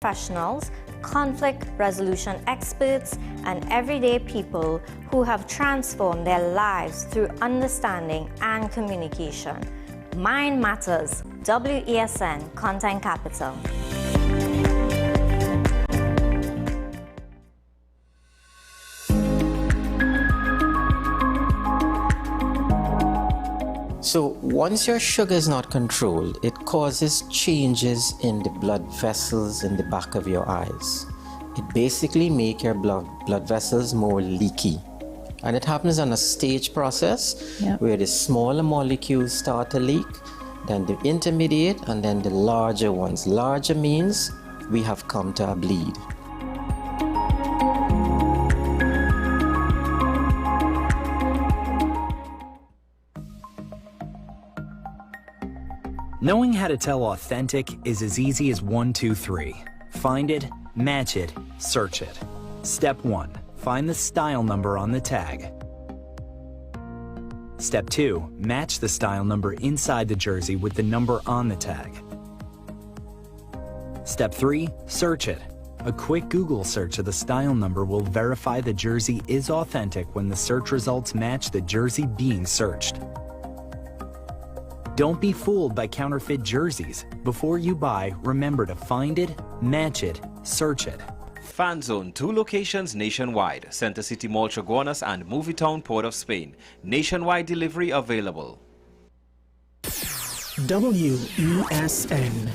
professionals, conflict resolution experts, and everyday people who have transformed their lives through understanding and communication. Mind Matters, WESN Content Capital. So once your sugar is not controlled, it causes changes in the blood vessels in the back of your eyes. It basically makes your blood vessels more leaky. And it happens on a stage process where the smaller molecules start to leak, then the intermediate, and then the larger ones. Larger means we have come to a bleed. Knowing how to tell authentic is as easy as 1, 2, 3. Find it, match it, search it. Step 1. Find the style number on the tag. Step 2. Match the style number inside the jersey with the number on the tag. Step 3. Search it. A quick Google search of the style number will verify the jersey is authentic when the search results match the jersey being searched. Don't be fooled by counterfeit jerseys. Before you buy, remember to find it, match it, search it. Fan Zone, 2 locations nationwide. Center City Mall, Chaguanas and Movie Town, Port of Spain. Nationwide delivery available. WESN.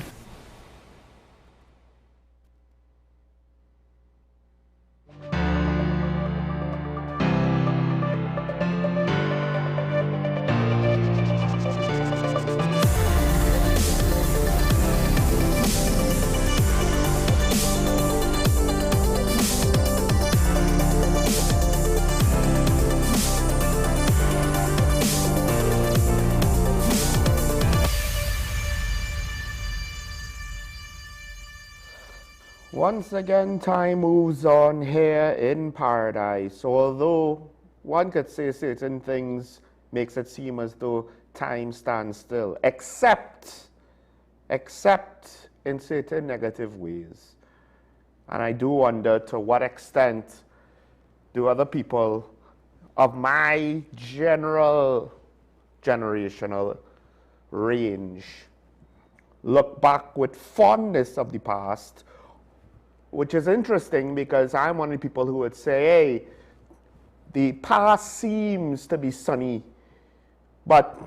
Once again, time moves on here in paradise. Although one could say certain things makes it seem as though time stands still, except in certain negative ways. And I do wonder to what extent do other people of my generational range look back with fondness of the past, which is interesting because I'm one of the people who would say, hey, the past seems to be sunny, but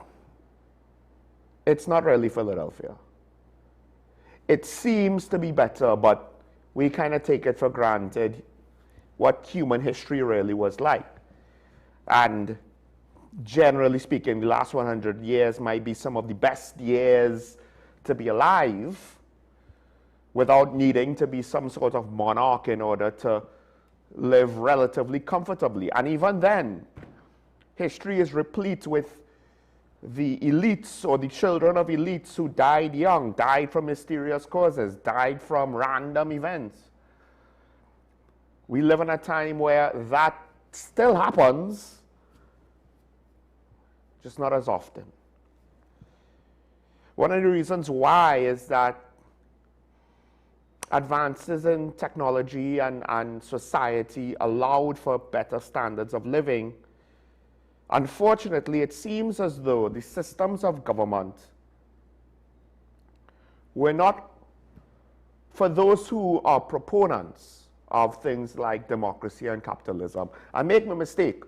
it's not really Philadelphia. It seems to be better, but we kind of take it for granted what human history really was like. And generally speaking, the last 100 years might be some of the best years to be alive, without needing to be some sort of monarch in order to live relatively comfortably. And even then, history is replete with the elites or the children of elites who died young, died from mysterious causes, died from random events. We live in a time where that still happens, just not as often. One of the reasons why is that advances in technology and society allowed for better standards of living. Unfortunately, it seems as though the systems of government were not, for those who are proponents of things like democracy and capitalism. And make no mistake,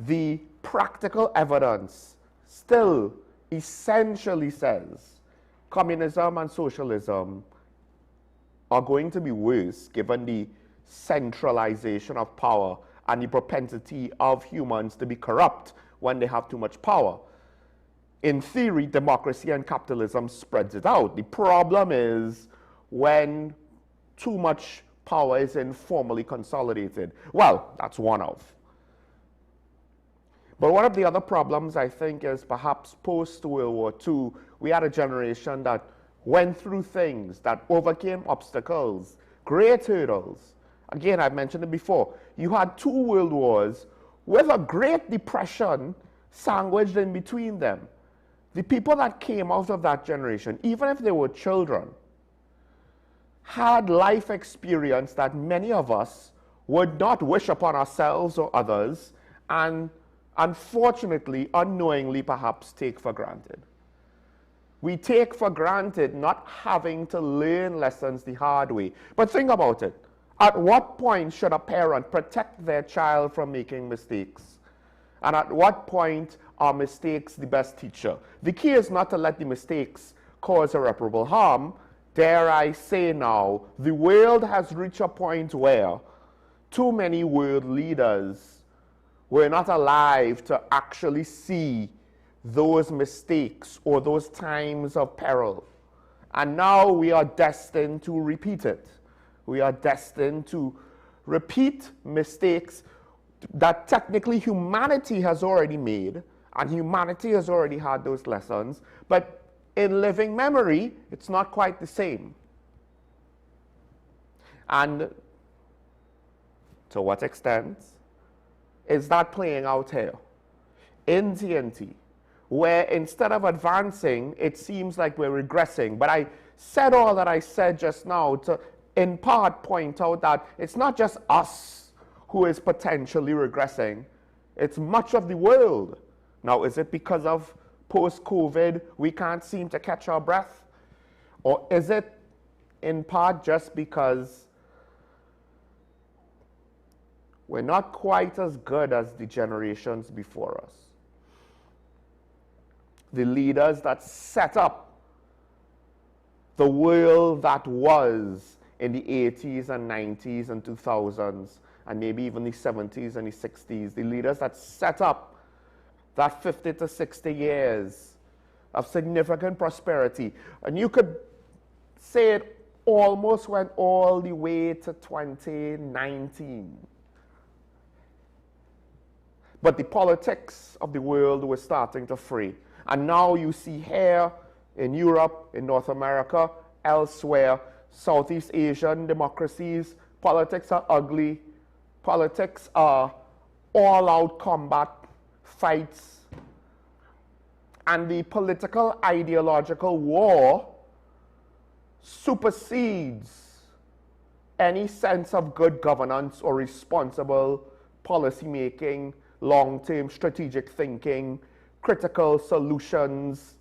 the practical evidence still essentially says communism and socialism are going to be worse given the centralization of power and the propensity of humans to be corrupt when they have too much power. In theory, democracy and capitalism spreads it out. The problem is when too much power is informally consolidated. Well, that's one of. But one of the other problems, I think, is perhaps post-World War II, we had a generation that went through things, that overcame obstacles, great hurdles. Again, I've mentioned it before. You had 2 world wars with a Great Depression sandwiched in between them. The people that came out of that generation, even if they were children, had life experience that many of us would not wish upon ourselves or others, and unfortunately, unknowingly perhaps take for granted. We take for granted not having to learn lessons the hard way. But think about it. At what point should a parent protect their child from making mistakes? And at what point are mistakes the best teacher? The key is not to let the mistakes cause irreparable harm. Dare I say now, the world has reached a point where too many world leaders were not alive to actually see those mistakes or those times of peril. And now we are destined to repeat it. We are destined to repeat mistakes that technically humanity has already made, and humanity has already had those lessons, but in living memory, it's not quite the same. And to what extent is that playing out here? In TNT, where instead of advancing, it seems like we're regressing. But I said all that I said just now to, in part, point out that it's not just us who is potentially regressing. It's much of the world. Now, is it because of post-COVID we can't seem to catch our breath? Or is it in part just because we're not quite as good as the generations before us? The leaders that set up the world that was in the 80s and 90s and 2000s, and maybe even the 70s and the 60s, the leaders that set up that 50 to 60 years of significant prosperity. And you could say it almost went all the way to 2019. But the politics of the world was starting to fray. And now you see here in Europe, in North America, elsewhere, Southeast Asian democracies, politics are ugly. Politics are all-out combat fights. And the political ideological war supersedes any sense of good governance or responsible policy making, long-term strategic thinking, critical solutions.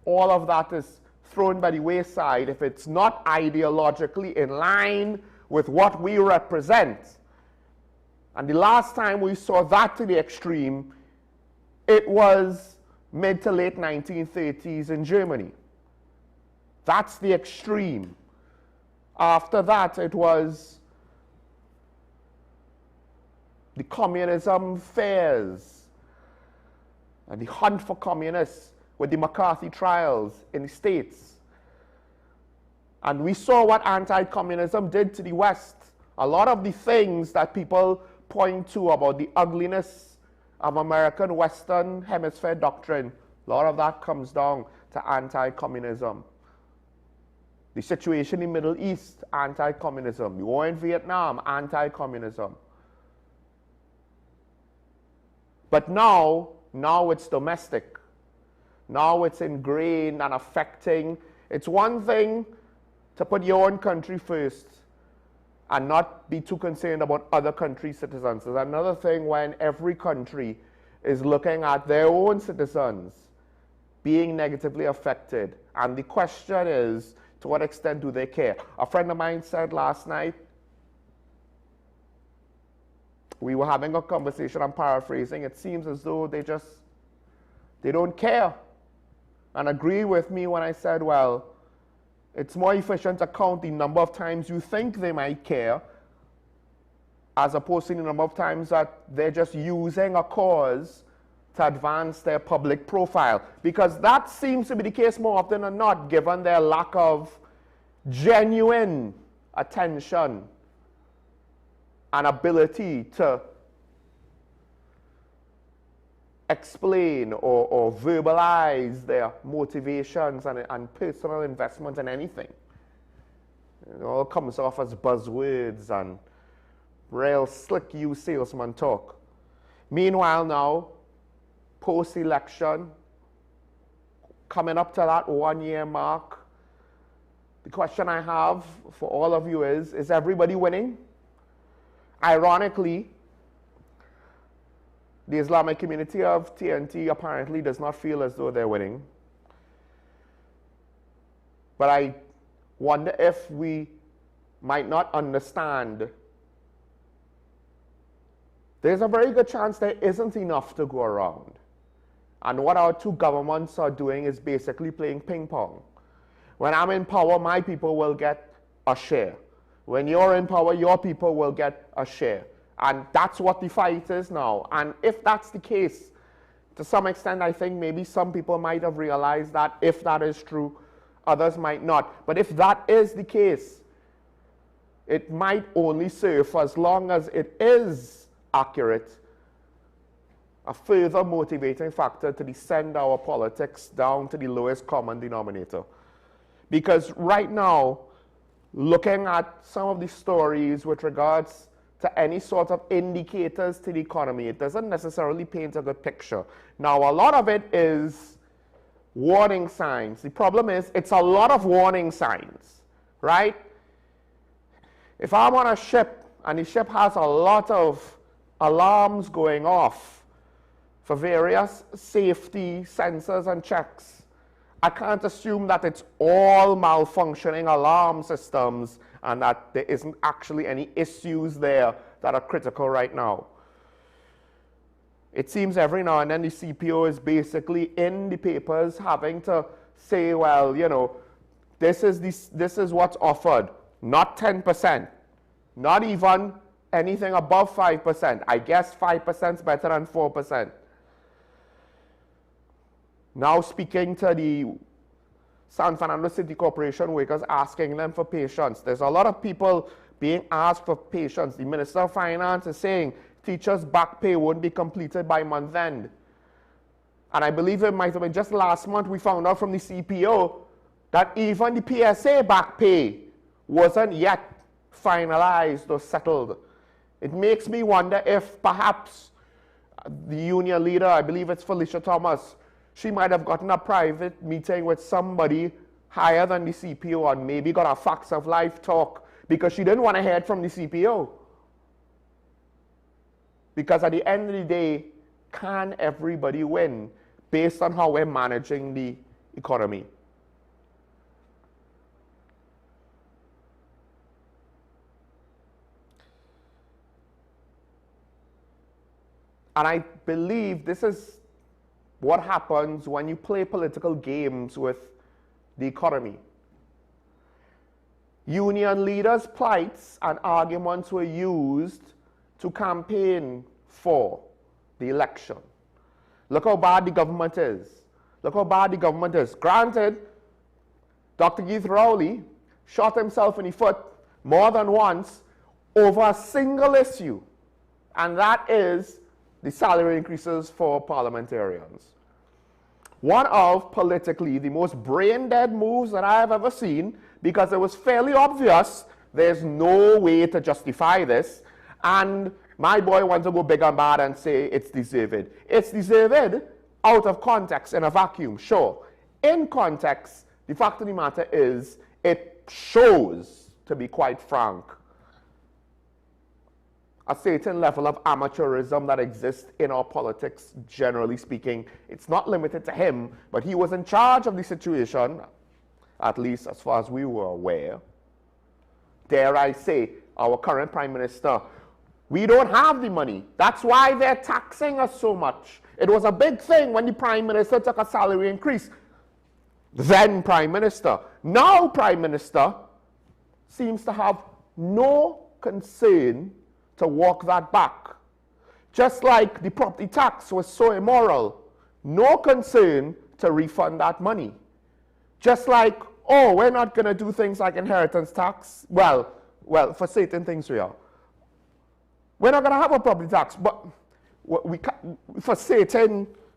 All of that is thrown by the wayside if it's not ideologically in line with what we represent. And the last time we saw that to the extreme, it was mid to late 1930s in Germany. That's the extreme. After that, it was the communism fears and the hunt for communists with the McCarthy trials in the States. And we saw what anti-communism did to the West. A lot of the things that people point to about the ugliness of American Western Hemisphere doctrine, a lot of that comes down to anti-communism. The situation in the Middle East, anti-communism. The war in Vietnam, anti-communism. But now it's domestic. Now it's ingrained and affecting. It's one thing to put your own country first and not be too concerned about other countries' citizens. It's another thing when every country is looking at their own citizens being negatively affected. And the question is, to what extent do they care? A friend of mine said last night, we were having a conversation, I'm paraphrasing, it seems as though they don't care. And agree with me when I said, well, it's more efficient to count the number of times you think they might care as opposed to the number of times that they're just using a cause to advance their public profile. Because that seems to be the case more often than not, given their lack of genuine attention and ability to explain or verbalize their motivations and personal investments in anything. It all comes off as buzzwords and real slick use salesman talk. Meanwhile now, post-election, coming up to that 1 year mark, The question I have for all of you is everybody winning? Ironically, the Islamic community of TNT apparently does not feel as though they're winning. But I wonder if we might not understand. There's a very good chance there isn't enough to go around. And what our two governments are doing is basically playing ping pong. When I'm in power, my people will get a share. When you're in power, your people will get a share. And that's what the fight is now. And if that's the case, to some extent, I think maybe some people might have realized that if that is true, others might not. But if that is the case, it might only serve, for as long as it is accurate, a further motivating factor to descend our politics down to the lowest common denominator. Because right now, looking at some of the stories with regards to any sort of indicators to the economy, it doesn't necessarily paint a good picture. Now, a lot of it is warning signs. The problem is, it's a lot of warning signs, right? If I'm on a ship and the ship has a lot of alarms going off for various safety sensors and checks, I can't assume that it's all malfunctioning alarm systems and that there isn't actually any issues there that are critical right now. It seems every now and then the CPO is basically in the papers having to say, well, you know, this is what's offered, not 10%, not even anything above 5%. I guess 5% is better than 4%. Now speaking to the San Fernando City Corporation workers, asking them for patience. There's a lot of people being asked for patience. The Minister of Finance is saying teachers' back pay won't be completed by month end. And I believe it might have been just last month we found out from the CPO that even the PSA back pay wasn't yet finalized or settled. It makes me wonder if perhaps the union leader, I believe it's Felicia Thomas, she might have gotten a private meeting with somebody higher than the CPO and maybe got a facts of life talk because she didn't want to hear it from the CPO. Because at the end of the day, can everybody win based on how we're managing the economy? And I believe this is what happens when you play political games with the economy. Union leaders' plights and arguments were used to campaign for the election. Look how bad the government is. Look how bad the government is. Granted, Dr. Keith Rowley shot himself in the foot more than once over a single issue, and that is the salary increases for parliamentarians. One of, politically, the most brain-dead moves that I have ever seen, because it was fairly obvious there's no way to justify this, and my boy wants to go big and bad and say it's deserved. It's deserved out of context, in a vacuum, sure. In context, the fact of the matter is, it shows, to be quite frank, a certain level of amateurism that exists in our politics, generally speaking. It's not limited to him, but he was in charge of the situation, at least as far as we were aware. Dare I say, our current Prime Minister, we don't have the money. That's why they're taxing us so much. It was a big thing when the Prime Minister took a salary increase. Then Prime Minister. Now Prime Minister seems to have no concern to walk that back. Just like the property tax was so immoral, no concern to refund that money. Just like, oh, we're not going to do things like inheritance tax. Well, for certain things we are. We're not going to have a property tax, but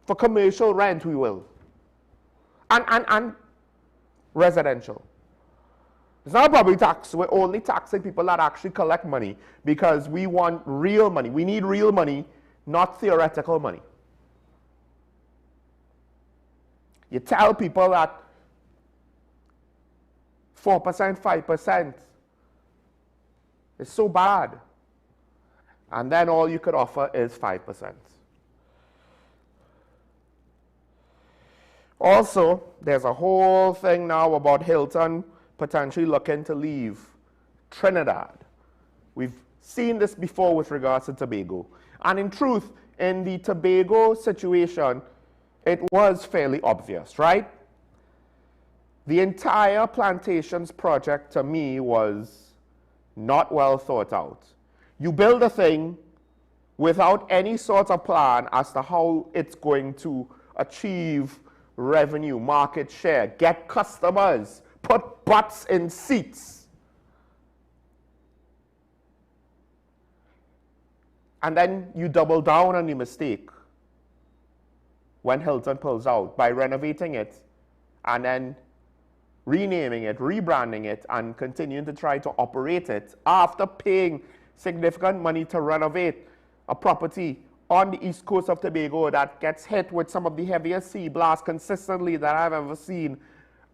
for commercial rent we will. And residential. It's not a property tax. We're only taxing people that actually collect money because we want real money. We need real money, not theoretical money. You tell people that 4%, 5%. It's so bad. And then all you could offer is 5%. Also, there's a whole thing now about Hilton potentially looking to leave Trinidad. We've seen this before with regards to Tobago. And in truth, in the Tobago situation, it was fairly obvious, right? The entire plantations project to me was not well thought out. You build a thing without any sort of plan as to how it's going to achieve revenue, market share, get customers, put butts in seats. And then you double down on the mistake when Hilton pulls out by renovating it and then renaming it, rebranding it, and continuing to try to operate it after paying significant money to renovate a property on the east coast of Tobago that gets hit with some of the heaviest sea blasts consistently that I've ever seen,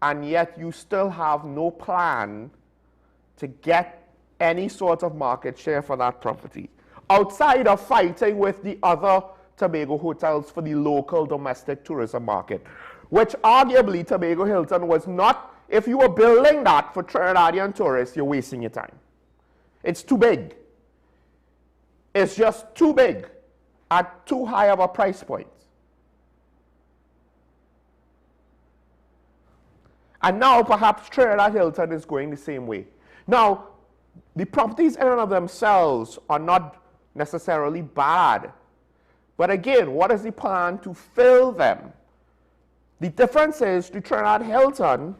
and yet you still have no plan to get any sort of market share for that property, outside of fighting with the other Tobago hotels for the local domestic tourism market, which arguably Tobago Hilton was not. If you were building that for Trinidadian tourists, you're wasting your time. It's too big. It's just too big at too high of a price point. And now perhaps Trinidad Hilton is going the same way. Now, the properties in and of themselves are not necessarily bad. But again, what is the plan to fill them? The difference is the Trinidad Hilton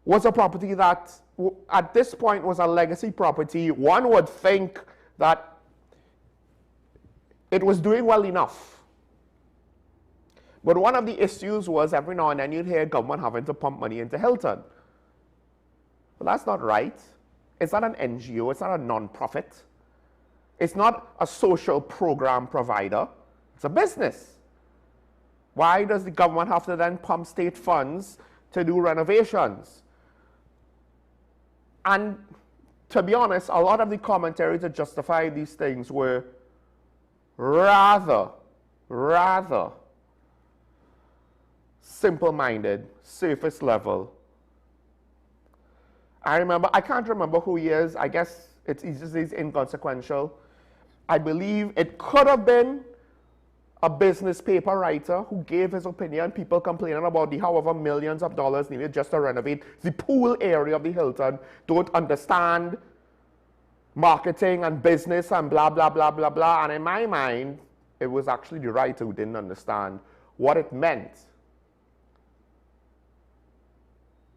was a property that at this point was a legacy property. One would think that it was doing well enough. But one of the issues was every now and then you'd hear government having to pump money into Hilton. But that's not right. It's not an NGO, it's not a non-profit. It's not a social program provider. It's a business. Why does the government have to then pump state funds to do renovations? And to be honest, a lot of the commentary to justify these things were rather simple-minded, surface level. I can't remember who he is. I guess it's easy to say he's inconsequential. I believe it could have been a business paper writer who gave his opinion, people complaining about the however millions of dollars needed just to renovate the pool area of the Hilton, don't understand marketing and business and blah, blah, blah, blah, blah. And in my mind, it was actually the writer who didn't understand what it meant.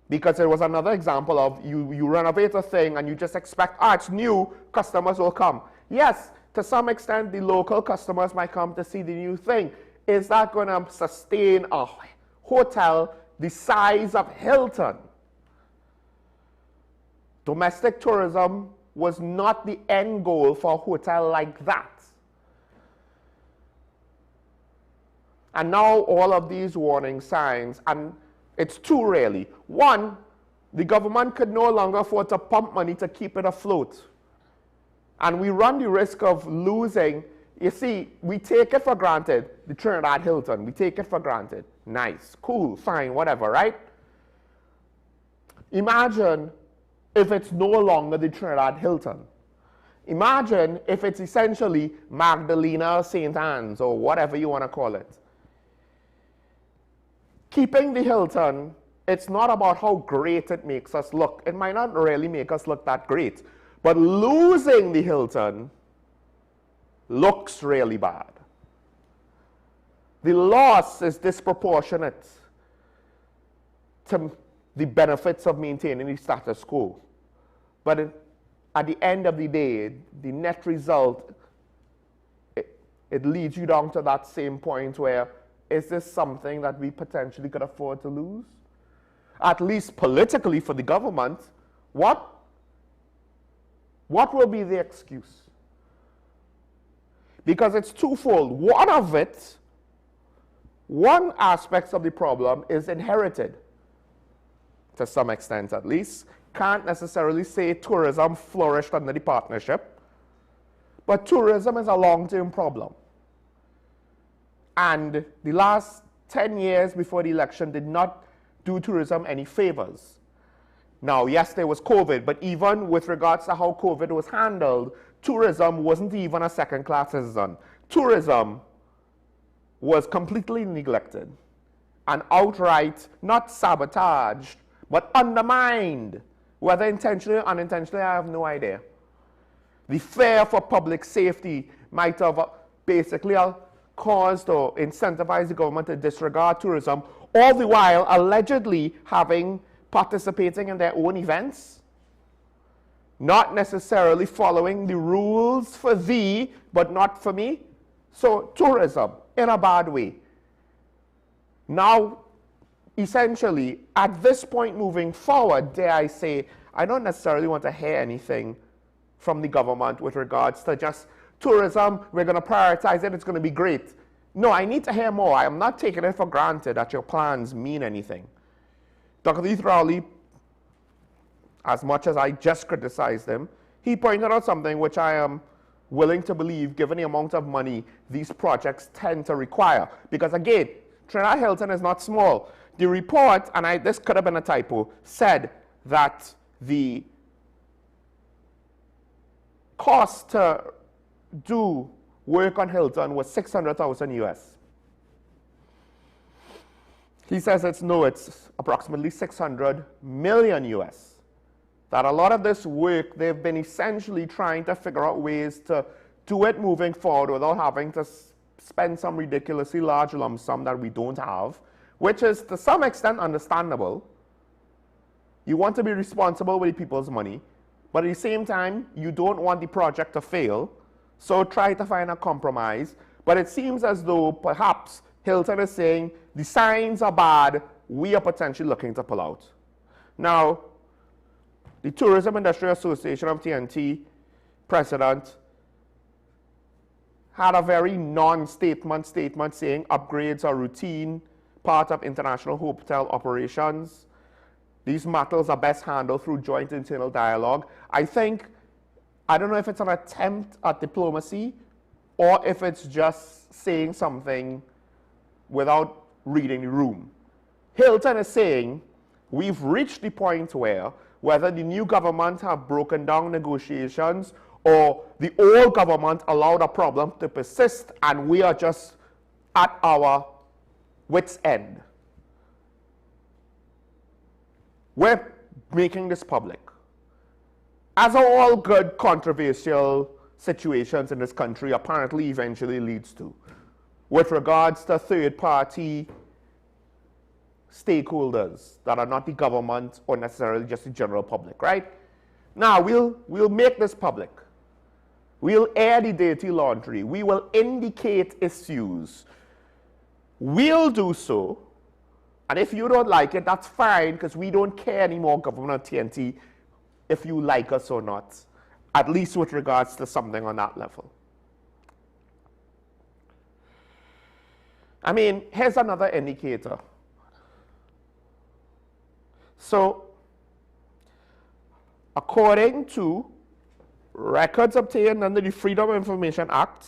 Because it was another example of you renovate a thing and you just expect, it's new, customers will come. Yes, to some extent, the local customers might come to see the new thing. Is that going to sustain a hotel the size of Hilton? Domestic tourism was not the end goal for a hotel like that. And now all of these warning signs, and it's two really. One, the government could no longer afford to pump money to keep it afloat. And we run the risk of losing. You see, we take it for granted, the Trinidad Hilton, we take it for granted. Nice, cool, fine, whatever, right? Imagine if it's no longer the Trinidad Hilton. Imagine if it's essentially Magdalena St. Anne's or whatever you want to call it. Keeping the Hilton, it's not about how great it makes us look. It might not really make us look that great. But losing the Hilton looks really bad. The loss is disproportionate to the benefits of maintaining the status quo. But at the end of the day, the net result, it leads you down to that same point where, is this something that we potentially could afford to lose? At least politically for the government, what will be the excuse? Because it's twofold. One aspect of the problem is inherited. to some extent at least. Can't necessarily say tourism flourished under the partnership, but tourism is a long-term problem. And the last 10 years before the election did not do tourism any favors. Now, yes, there was COVID, but even with regards to how COVID was handled, tourism wasn't even a second-class citizen. Tourism was completely neglected and outright not sabotaged, but undermined. Whether intentionally or unintentionally, I have no idea. The fear for public safety might have basically caused or incentivized the government to disregard tourism, all the while allegedly participating in their own events, not necessarily following the rules for thee, but not for me. So tourism, in a bad way. Now, essentially, at this point moving forward, dare I say, I don't necessarily want to hear anything from the government with regards to just tourism, we're going to prioritize it, it's going to be great. No, I need to hear more. I am not taking it for granted that your plans mean anything. Dr. Heath Rowley, as much as I just criticized him, he pointed out something which I am willing to believe, given the amount of money these projects tend to require. Because again, Trinidad Hilton is not small. The report, and this could have been a typo, said that the cost to do work on Hilton was $600,000 US. He says it's approximately 600 million US. That a lot of this work, they've been essentially trying to figure out ways to do it moving forward without having to spend some ridiculously large lump sum that we don't have, which is to some extent understandable. You want to be responsible with people's money, but at the same time, you don't want the project to fail, so try to find a compromise. But it seems as though perhaps Hilton is saying, the signs are bad, we are potentially looking to pull out. Now, the Tourism Industry Association of TNT president had a very non-statement statement saying upgrades are routine, part of international hotel operations. These matters are best handled through joint internal dialogue. I don't know if it's an attempt at diplomacy or if it's just saying something without reading the room. Hilton is saying, we've reached the point where whether the new government have broken down negotiations or the old government allowed a problem to persist and we are just at our wit's end. We're making this public. As all good controversial situations in this country apparently eventually leads to, with regards to third-party stakeholders that are not the government or necessarily just the general public, right? Now, we'll make this public. We'll air the dirty laundry. We will indicate issues. We'll do so. And if you don't like it, that's fine, because we don't care anymore, Governor TNT, if you like us or not, at least with regards to something on that level. I mean, here's another indicator. So, according to records obtained under the Freedom of Information Act,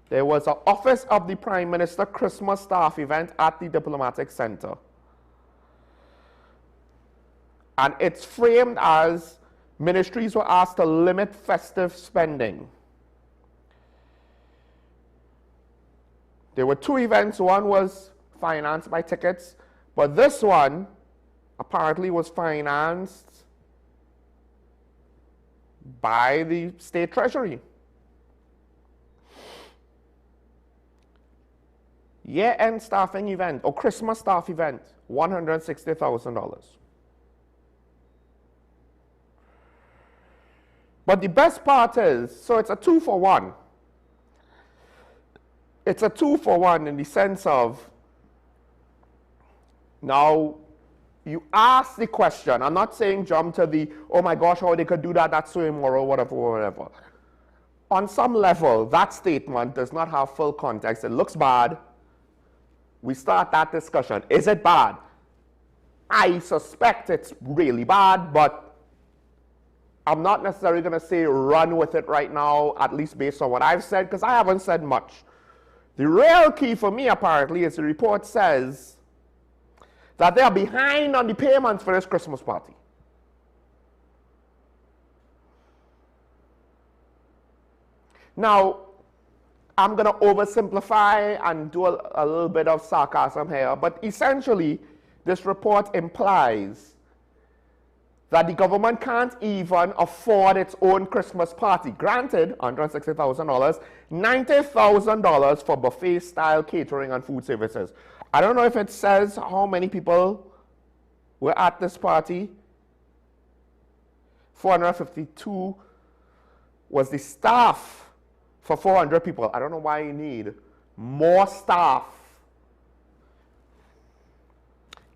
there was an Office of the Prime Minister Christmas staff event at the Diplomatic Center. And it's framed as ministries were asked to limit festive spending. There were two events. One was financed by tickets, but this one apparently was financed by the state treasury. Year-end staffing event, or Christmas staff event, $160,000. But the best part is, so it's a 2-for-1. It's a 2-for-1 in the sense of, now, you ask the question. I'm not saying jump to the, oh my gosh, how they could do that, that's so immoral, whatever. On some level, that statement does not have full context. It looks bad. We start that discussion. Is it bad? I suspect it's really bad, but I'm not necessarily going to say run with it right now, at least based on what I've said, because I haven't said much. The real key for me, apparently, is the report says that they are behind on the payments for this Christmas party. Now, I'm going to oversimplify and do a little bit of sarcasm here, but essentially, this report implies that the government can't even afford its own Christmas party. Granted, $160,000, $90,000 for buffet-style catering and food services. I don't know if it says how many people were at this party. 452 was the staff for 400 people. I don't know why you need more staff.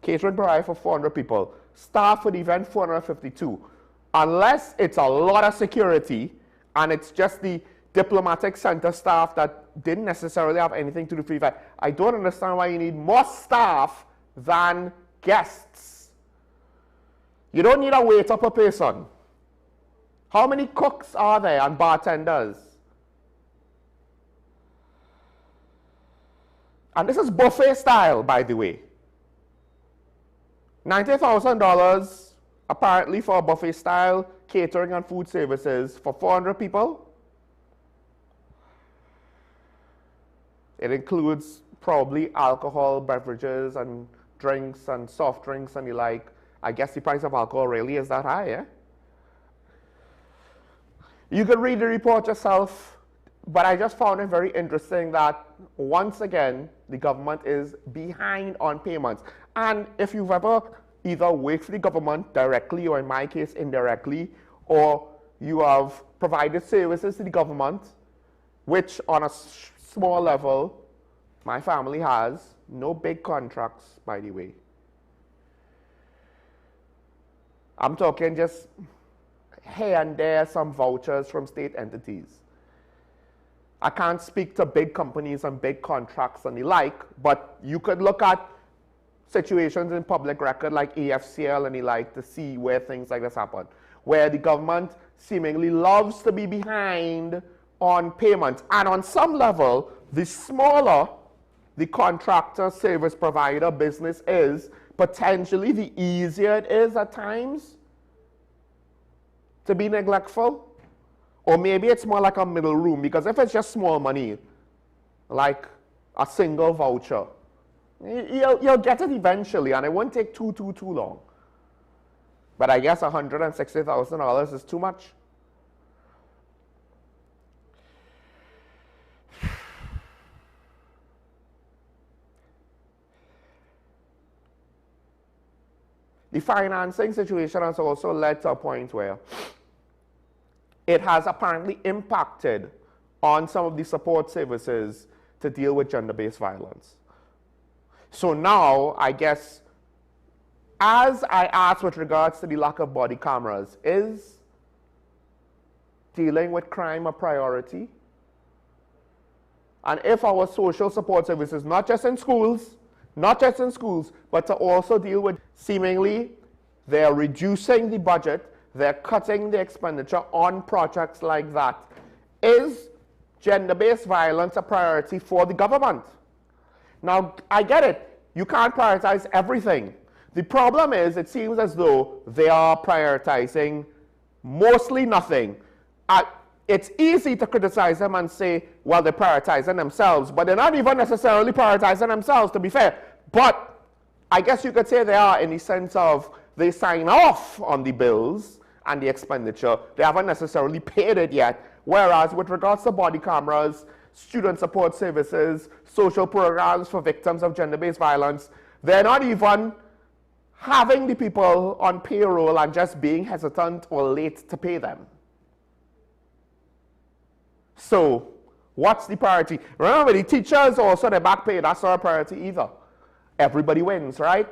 Catering provided for 400 people. Staff for the event, 452. Unless it's a lot of security and it's just the diplomatic center staff that didn't necessarily have anything to do with the event. I don't understand why you need more staff than guests. You don't need a waiter per person. How many cooks are there and bartenders? And this is buffet style, by the way. $90,000 apparently for a buffet style catering and food services for 400 people. It includes probably alcohol, beverages, and drinks and soft drinks and the like. I guess the price of alcohol really is that high, yeah? You can read the report yourself, but I just found it very interesting that once again, the government is behind on payments. And if you've ever either worked for the government directly or in my case indirectly, or you have provided services to the government, which on a small level, my family has, no big contracts, by the way. I'm talking just here and there some vouchers from state entities. I can't speak to big companies and big contracts and the like, but you could look at situations in public record like AFCL and the like to see where things like this happen, where the government seemingly loves to be behind on payments. And on some level, the smaller the contractor, service provider, business is, potentially the easier it is at times to be neglectful. Or maybe it's more like a middle room, because if it's just small money, like a single voucher, you'll get it eventually, and it won't take too long. But I guess $160,000 is too much. The financing situation has also led to a point where it has apparently impacted on some of the support services to deal with gender-based violence. So now, I guess, as I asked with regards to the lack of body cameras, is dealing with crime a priority? And if our social support services, not just in schools, but to also deal with seemingly they're reducing the budget, they're cutting the expenditure on projects like that. Is gender-based violence a priority for the government? Now, I get it. You can't prioritize everything. The problem is, it seems as though they are prioritizing mostly nothing. It's easy to criticize them and say, well, they're prioritizing themselves, but they're not even necessarily prioritizing themselves, to be fair. But I guess you could say they are, in the sense of they sign off on the bills and the expenditure. They haven't necessarily paid it yet. Whereas with regards to body cameras, student support services, social programs for victims of gender-based violence, they're not even having the people on payroll and just being hesitant or late to pay them. So, what's the priority? Remember, the teachers also, their back pay, that's not a priority either. Everybody wins, right?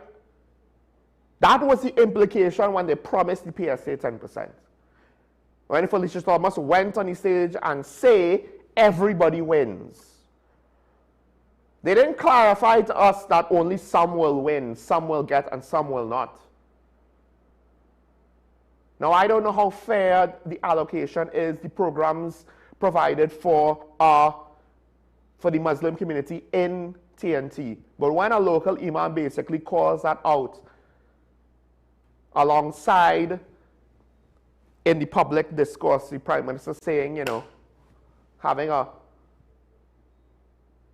That was the implication when they promised the PSA 10%. When Felicia Thomas went on the stage and say, everybody wins. They didn't clarify to us that only some will win, some will get, and some will not. Now, I don't know how fair the allocation is, the programs provided for the Muslim community in TNT. But when a local imam basically calls that out alongside in the public discourse, the Prime Minister saying, you know, having a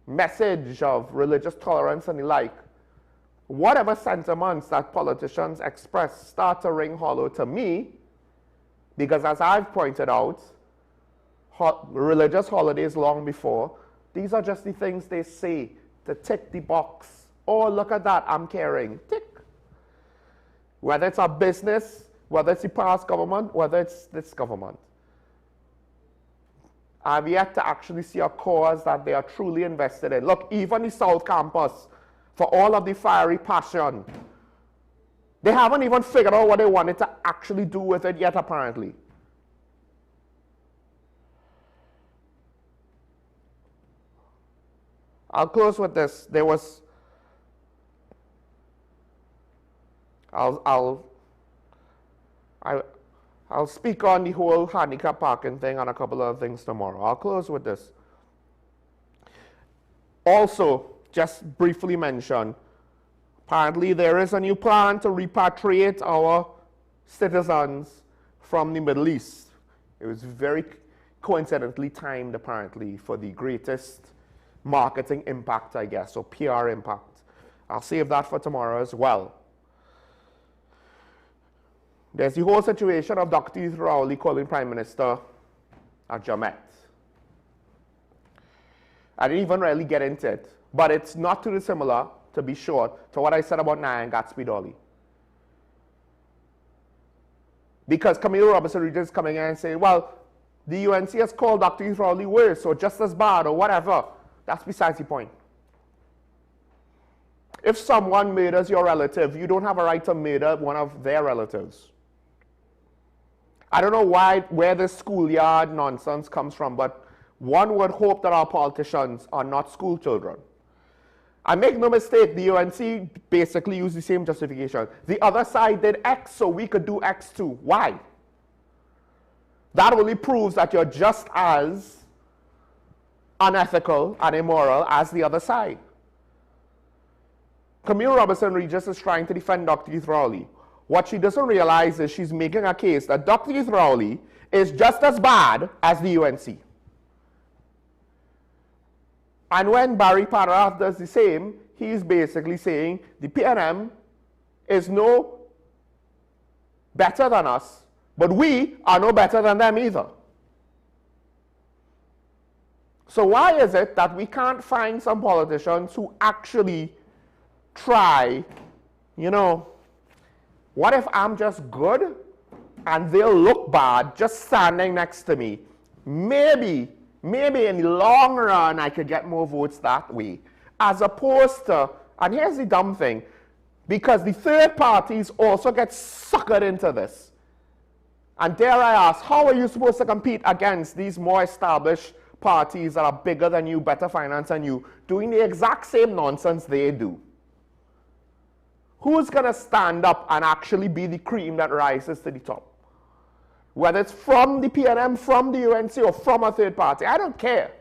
message of religious tolerance and the like, whatever sentiments that politicians express start to ring hollow to me, because as I've pointed out, religious holidays long before, these are just the things they say to tick the box. Oh, look at that, I'm caring. Tick. Whether it's a business, whether it's the past government, whether it's this government. I've yet to actually see a cause that they are truly invested in. Look, even the South Campus, for all of the fiery passion, they haven't even figured out what they wanted to actually do with it yet, apparently. I'll close with this. There was, I'll speak on the whole handicap parking thing and a couple of things tomorrow. I'll close with this. Also, just briefly mention, apparently there is a new plan to repatriate our citizens from the Middle East. It was very coincidentally timed, apparently, for the greatest marketing impact, I guess, or PR impact. I'll save that for tomorrow as well. There's the whole situation of Dr. Keith Rowley calling Prime Minister a Jamet. I didn't even really get into it, but it's not too dissimilar, to be short, to what I said about Nia and Gatsby Dolly. Because Camille Robinson Regis is coming in and saying, well, the UNC has called Dr. Keith Rowley worse, or just as bad, or whatever. That's besides the point. If someone murders your relative, you don't have a right to murder one of their relatives. I don't know where this schoolyard nonsense comes from, but one would hope that our politicians are not school children. And make no mistake, the UNC basically used the same justification. The other side did X, so we could do X too. Why? That only proves that you're just as unethical and immoral as the other side. Camille Robinson Regis is trying to defend Dr. Keith Rowley. What she doesn't realize is she's making a case that Dr. Keith Rowley is just as bad as the UNC. And when Barry Parath does the same, he's basically saying the PNM is no better than us, but we are no better than them either. So why is it that we can't find some politicians who actually try, you know, what if I'm just good and they'll look bad just standing next to me? Maybe in the long run I could get more votes that way. As opposed to, and here's the dumb thing, because the third parties also get suckered into this. And dare I ask, how are you supposed to compete against these more established parties that are bigger than you, better financed than you, doing the exact same nonsense they do? Who's going to stand up and actually be the cream that rises to the top? Whether it's from the PNM, from the UNC, or from a third party, I don't care.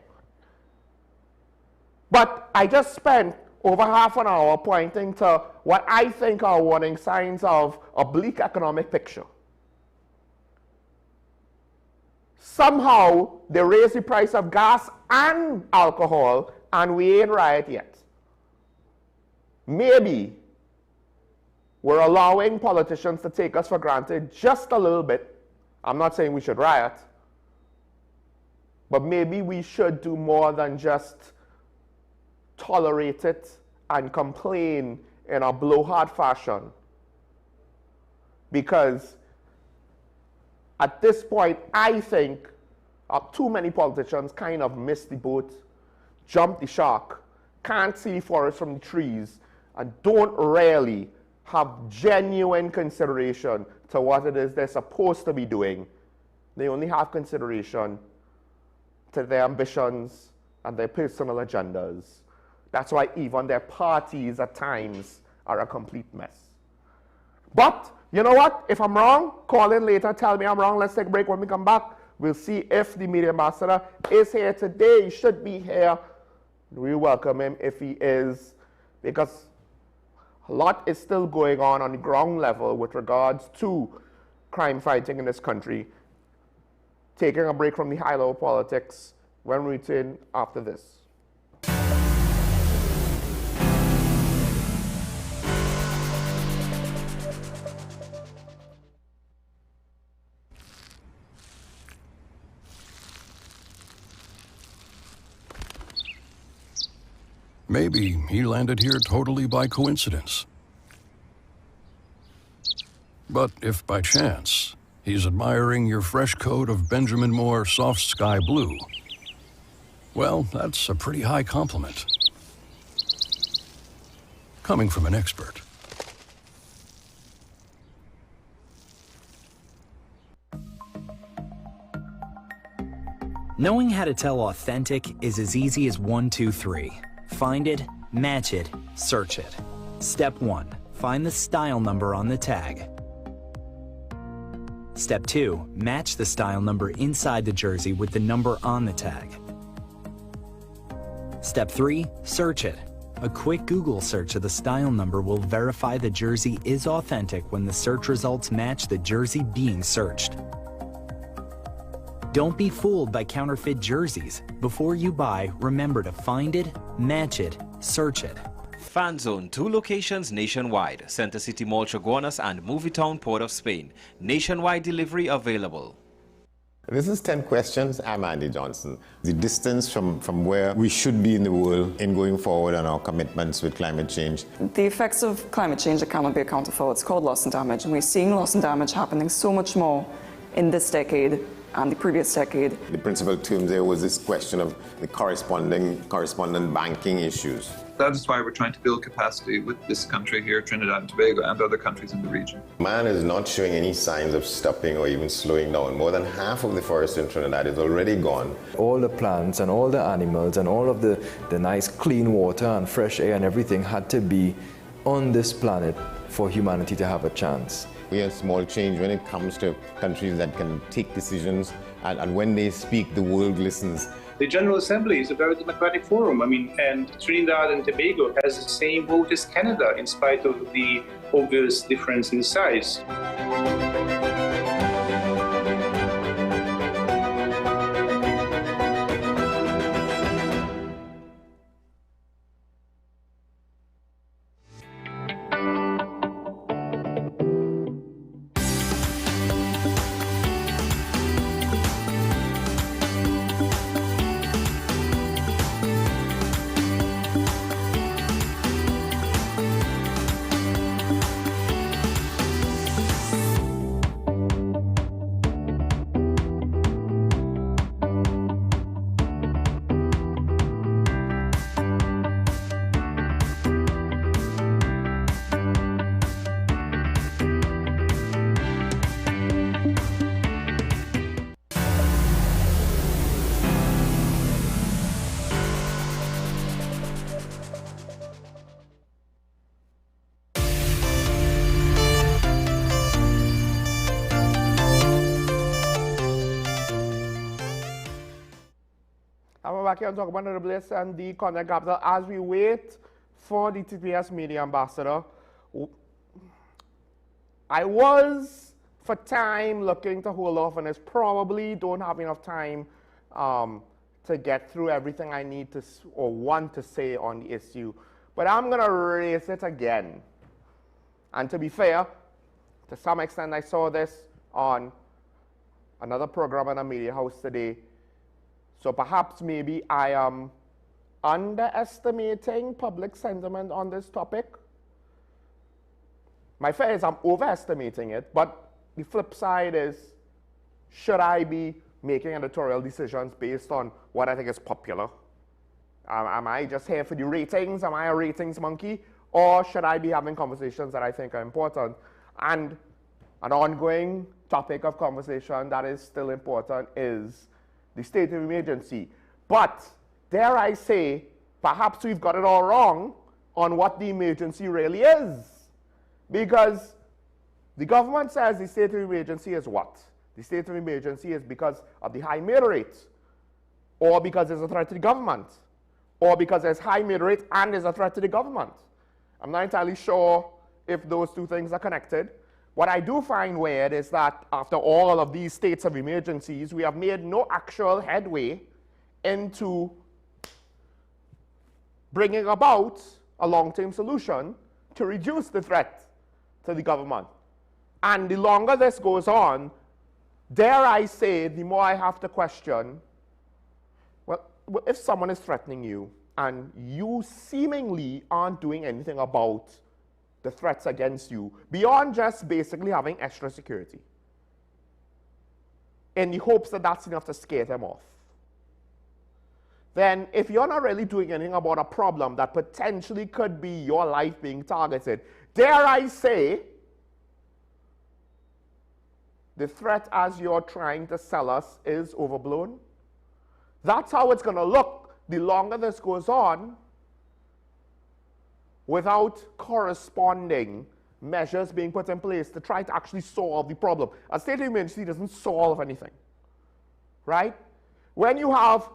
But I just spent over half an hour pointing to what I think are warning signs of a bleak economic picture. Somehow, they raise the price of gas and alcohol, and we ain't riot yet. Maybe we're allowing politicians to take us for granted just a little bit. I'm not saying we should riot, but maybe we should do more than just tolerate it and complain in a blowhard fashion. Because at this point, I think too many politicians kind of missed the boat, jumped the shark, can't see the forest from the trees, and don't really have genuine consideration to what it is they're supposed to be doing. They only have consideration to their ambitions and their personal agendas. That's why even their parties at times are a complete mess. But you know what? If I'm wrong, call in later, tell me I'm wrong. Let's take a break. When we come back, we'll see if the media ambassador is here today. He should be here. We welcome him if he is, because a lot is still going on the ground level with regards to crime fighting in this country. Taking a break from the high-level politics when we return after this. Maybe he landed here totally by coincidence. But if by chance he's admiring your fresh coat of Benjamin Moore soft sky blue, well, that's a pretty high compliment. Coming from an expert. Knowing how to tell authentic is as easy as 1, 2, 3. Find it, match it, search it. Step 1. Find the style number on the tag. Step 2. Match the style number inside the jersey with the number on the tag. Step 3. Search it. A quick Google search of the style number will verify the jersey is authentic when the search results match the jersey being searched. Don't be fooled by counterfeit jerseys. Before you buy, remember to find it, match it, search it. Fan Zone, 2 locations nationwide. Center City Mall, Chaguanas and Movietown, Port of Spain. Nationwide delivery available. This is 10 questions. I'm Andy Johnson. The distance from where we should be in the world in going forward on our commitments with climate change. The effects of climate change that cannot be accounted for. It's called loss and damage, and we're seeing loss and damage happening so much more in this decade and the previous decade. The principal term there was this question of the correspondent banking issues. That is why we're trying to build capacity with this country here, Trinidad and Tobago, and other countries in the region. Man is not showing any signs of stopping or even slowing down. More than half of the forest in Trinidad is already gone. All the plants and all the animals and all of the nice clean water and fresh air and everything had to be on this planet for humanity to have a chance. We have small change when it comes to countries that can take decisions, and when they speak, the world listens. The General Assembly is a very democratic forum. And Trinidad and Tobago has the same vote as Canada, in spite of the obvious difference in size. I'm back here and talk about the bliss and the content capital as we wait for the TPS media ambassador. I was, for time, looking to hold off on this. Probably don't have enough time to get through everything I need to or want to say on the issue. But I'm going to raise it again. And to be fair, to some extent, I saw this on another program on a media house today. So perhaps maybe I am underestimating public sentiment on this topic. My fear is I'm overestimating it, but the flip side is, should I be making editorial decisions based on what I think is popular? Am I just here for the ratings? Am I a ratings monkey? Or should I be having conversations that I think are important? And an ongoing topic of conversation that is still important is the state of emergency. But, dare I say, perhaps we've got it all wrong on what the emergency really is. Because the government says the state of emergency is what? The state of emergency is because of the high murder rate, or because there's a threat to the government, or because there's high murder rate and there's a threat to the government. I'm not entirely sure if those two things are connected. What I do find weird is that after all of these states of emergencies, we have made no actual headway into bringing about a long-term solution to reduce the threat to the government. And the longer this goes on, dare I say, the more I have to question, well, if someone is threatening you and you seemingly aren't doing anything about the threats against you, beyond just basically having extra security, in the hopes that that's enough to scare them off, then if you're not really doing anything about a problem that potentially could be your life being targeted, dare I say, the threat as you're trying to sell us is overblown. That's how it's going to look the longer this goes on, without corresponding measures being put in place to try to actually solve the problem. A state of emergency doesn't solve anything, right? When you have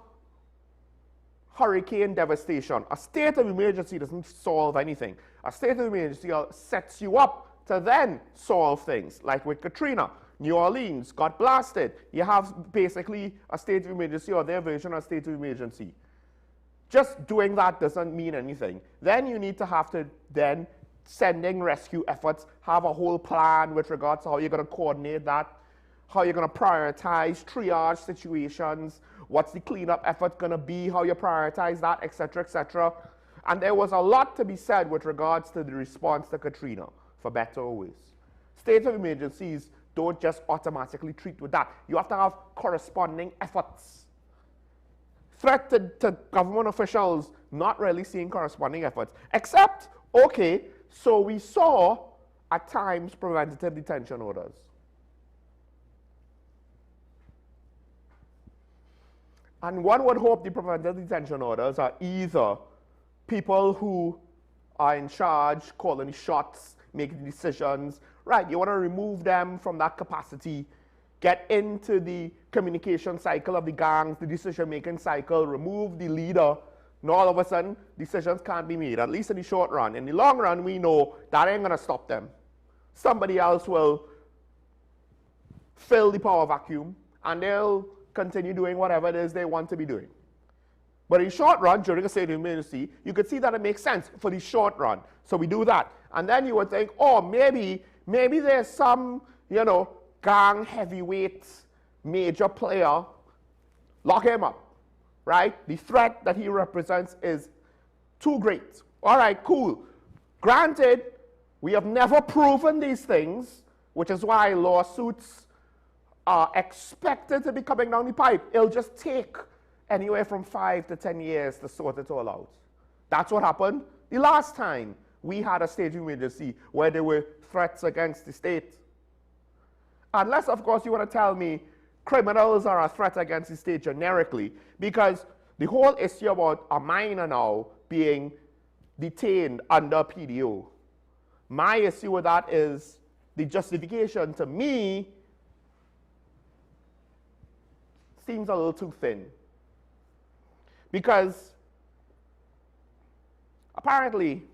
hurricane devastation, a state of emergency doesn't solve anything. A state of emergency sets you up to then solve things, like with Katrina. New Orleans got blasted. You have basically a state of emergency, or their version of a state of emergency. Just doing that doesn't mean anything. Then you need to have to then sending rescue efforts, have a whole plan with regards to how you're going to coordinate that, how you're going to prioritize triage situations, what's the cleanup effort going to be, how you prioritize that, etc., etc. And there was a lot to be said with regards to the response to Katrina, for better or worse. State of emergencies don't just automatically treat with that. You have to have corresponding efforts. Threat to government officials not really seeing corresponding efforts, except, okay, so we saw at times preventative detention orders. And one would hope the preventative detention orders are either people who are in charge, calling the shots, making decisions. Right, you want to remove them from that capacity, get into the communication cycle of the gangs, the decision-making cycle, remove the leader, and all of a sudden, decisions can't be made, at least in the short run. In the long run, we know that ain't going to stop them. Somebody else will fill the power vacuum, and they'll continue doing whatever it is they want to be doing. But in short run, during a state of emergency, you could see that it makes sense for the short run. So we do that. And then you would think, oh, maybe there's some, gang heavyweight major player, lock him up, right? The threat that he represents is too great. All right, cool. Granted, we have never proven these things, which is why lawsuits are expected to be coming down the pipe. It'll just take anywhere from 5 to 10 years to sort it all out. That's what happened the last time we had a state of emergency where there were threats against the state. Unless, of course, you want to tell me criminals are a threat against the state generically, because the whole issue about a minor now being detained under PDO, my issue with that is the justification to me seems a little too thin. Because apparently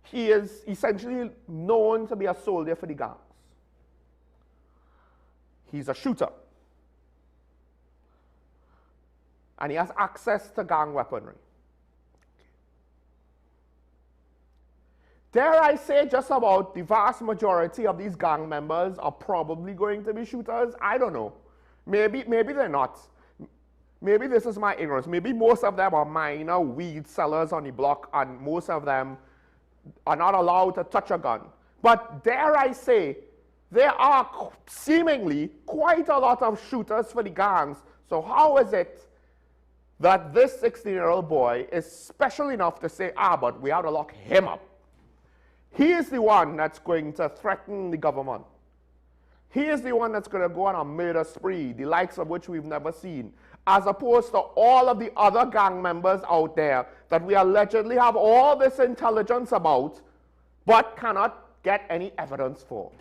he is essentially known to be a soldier for the gangs. He's a shooter. And he has access to gang weaponry. Dare I say just about the vast majority of these gang members are probably going to be shooters? I don't know. Maybe they're not. Maybe this is my ignorance. Maybe most of them are minor weed sellers on the block, and most of them are not allowed to touch a gun. But dare I say, there are seemingly quite a lot of shooters for the gangs. So how is it that this 16-year-old boy is special enough to say, but we have to lock him up? He is the one that's going to threaten the government. He is the one that's going to go on a murder spree, the likes of which we've never seen, as opposed to all of the other gang members out there that we allegedly have all this intelligence about, but cannot get any evidence for.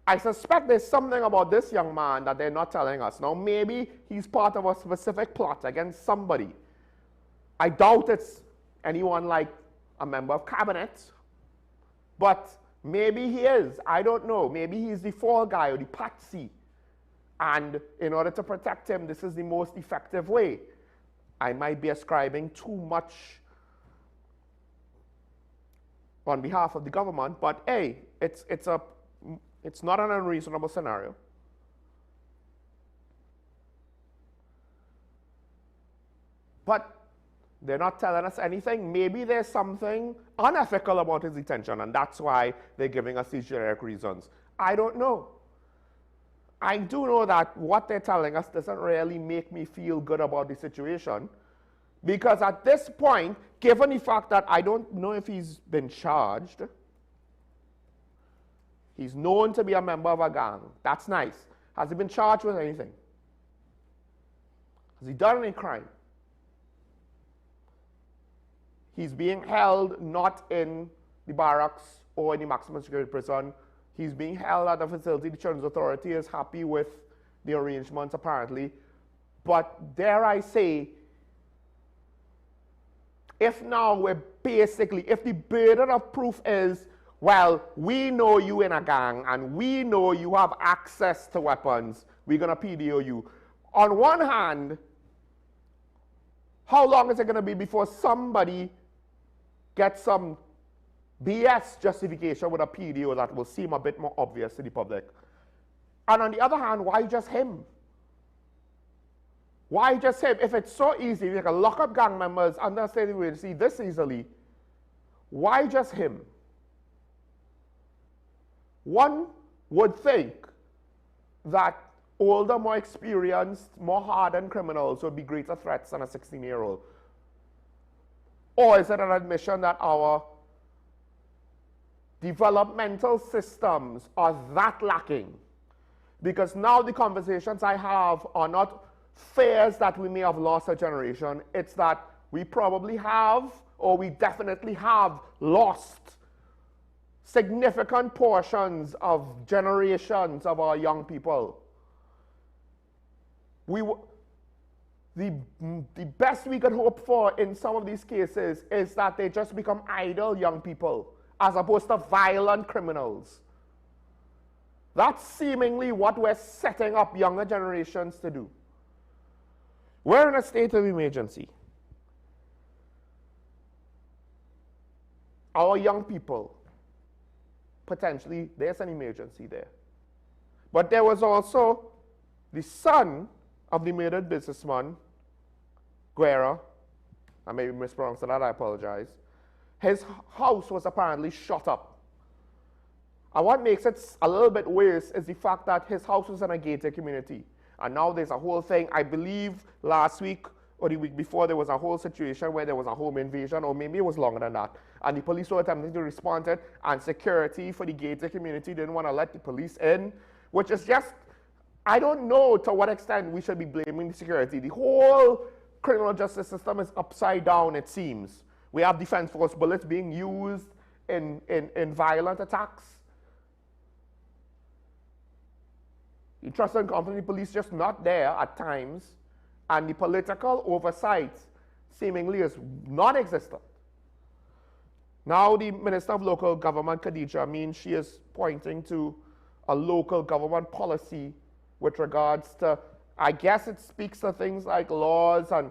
I suspect there's something about this young man that they're not telling us. Now, maybe he's part of a specific plot against somebody. I doubt it's anyone like a member of cabinet, but maybe he is. I don't know. Maybe he's the fall guy or the patsy. And in order to protect him, this is the most effective way. I might be ascribing too much on behalf of the government, but hey, it's not an unreasonable scenario. But they're not telling us anything. Maybe there's something unethical about his detention, and that's why they're giving us these generic reasons. I don't know. I do know that what they're telling us doesn't really make me feel good about the situation, because at this point, given the fact that I don't know if he's been charged, he's known to be a member of a gang. That's nice. Has he been charged with anything? Has he done any crime? He's being held not in the barracks or in the maximum security prison. He's being held at a facility. The Children's Authority is happy with the arrangements, apparently. But dare I say, if now we're basically, if the burden of proof is, well, we know you in a gang and we know you have access to weapons, we're going to PDO you. On one hand, how long is it going to be before somebody gets some BS justification with a PDO that will seem a bit more obvious to the public? And on the other hand, why just him? Why just him? If it's so easy, we can lock up gang members under state emergency this easily, why just him? One would think that older, more experienced, more hardened criminals would be greater threats than a 16-year-old. Or is it an admission that our developmental systems are that lacking? Because now the conversations I have are not fears that we may have lost a generation. It's that we probably have, or we definitely have lost significant portions of generations of our young people. The best we could hope for in some of these cases is that they just become idle young people as opposed to violent criminals. That's seemingly what we're setting up younger generations to do. We're in a state of emergency. Our young people, potentially, there's an emergency there. But there was also the son of the murdered businessman, Guerra. I may be mispronouncing that, I apologize. His house was apparently shot up. And what makes it a little bit worse is the fact that his house was in a gated community. And now there's a whole thing, I believe last week or the week before, there was a whole situation where there was a home invasion, or maybe it was longer than that. And the police were attempting to respond to it, and security for the gated community didn't want to let the police in, which is just, I don't know to what extent we should be blaming the security. The whole criminal justice system is upside down, it seems. We have defense force bullets being used in violent attacks. The trust and confidence in the police just not there at times, and the political oversight seemingly is non-existent. Now the Minister of Local Government, Khadija, she is pointing to a local government policy with regards to, I guess it speaks to things like laws and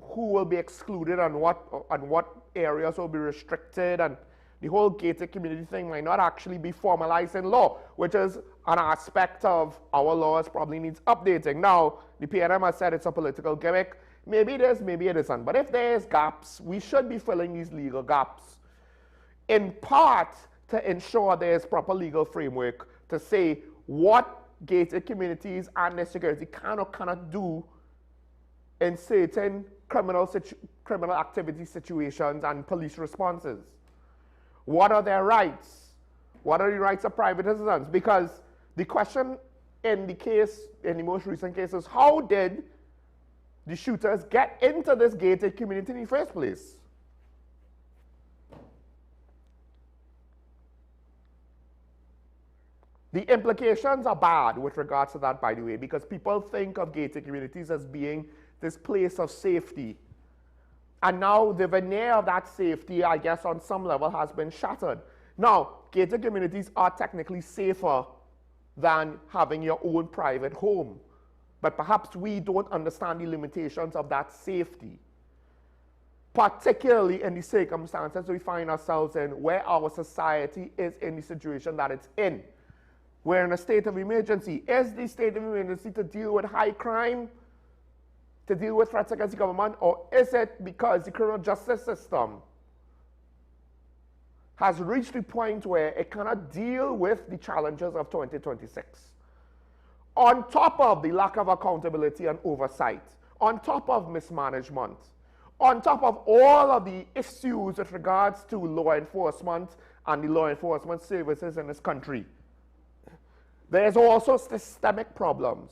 who will be excluded and what areas will be restricted, and the whole gated community thing might not actually be formalized in law, which is an aspect of our laws probably needs updating. Now, the PNM has said it's a political gimmick. Maybe it is, maybe it isn't. But if there's gaps, we should be filling these legal gaps, in part to ensure there's proper legal framework to say what gated communities and their security can or cannot do in certain criminal activity situations and police responses. What are their rights? What are the rights of private citizens? Because the question in the most recent case is, how did the shooters get into this gated community in the first place? The implications are bad with regards to that, by the way, because people think of gated communities as being this place of safety. And now the veneer of that safety, I guess, on some level has been shattered. Now, gated communities are technically safer than having your own private home. But perhaps we don't understand the limitations of that safety, particularly in the circumstances we find ourselves in, where our society is in the situation that it's in. We're in a state of emergency. Is the state of emergency to deal with high crime, to deal with threats against the government, or is it because the criminal justice system has reached the point where it cannot deal with the challenges of 2026? On top of the lack of accountability and oversight, on top of mismanagement, on top of all of the issues with regards to law enforcement and the law enforcement services in this country, there's also systemic problems.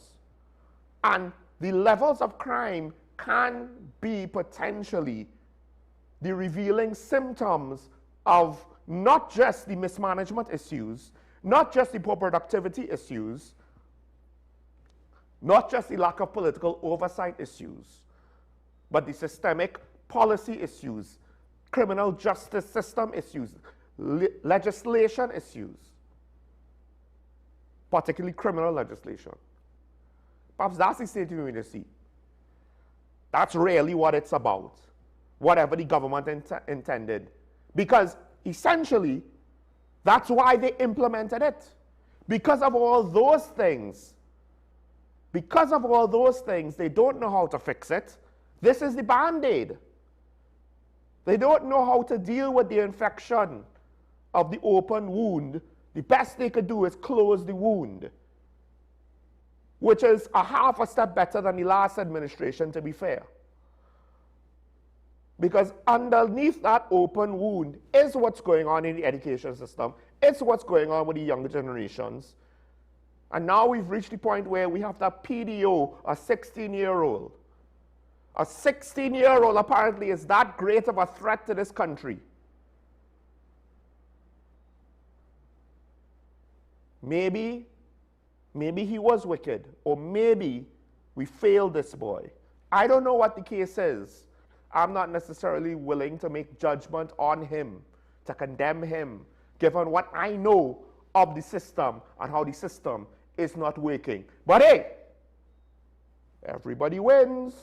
And the levels of crime can be potentially the revealing symptoms of not just the mismanagement issues, not just the poor productivity issues, not just the lack of political oversight issues, but the systemic policy issues, criminal justice system issues, legislation issues, particularly criminal legislation. Perhaps that's the state of emergency. That's really what it's about, whatever the government intended. Because essentially, that's why they implemented it. Because of all those things, they don't know how to fix it. This is the Band-Aid. They don't know how to deal with the infection of the open wound. The best they could do is close the wound, which is a half a step better than the last administration, to be fair. Because underneath that open wound is what's going on in the education system. It's what's going on with the younger generations. And now we've reached the point where we have that PDO, a 16-year-old. A 16-year-old apparently is that great of a threat to this country. Maybe he was wicked, or maybe we failed this boy. I don't know what the case is. I'm not necessarily willing to make judgment on him, to condemn him, given what I know of the system and how the system is not working. But hey, everybody wins.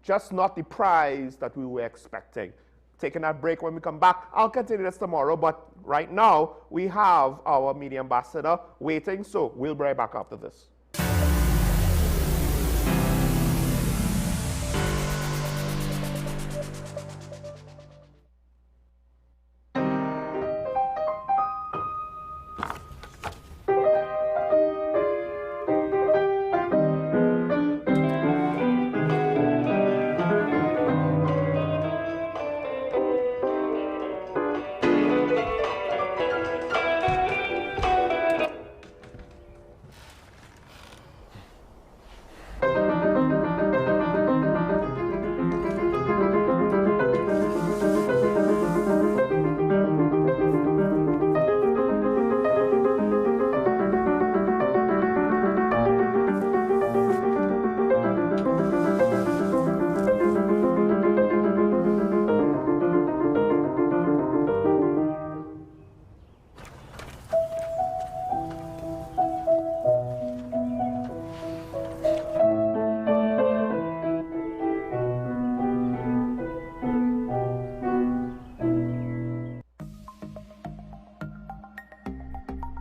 Just not the prize that we were expecting. Taking that break. When we come back, I'll continue this tomorrow, but right now we have our media ambassador waiting, so we'll be right back after this.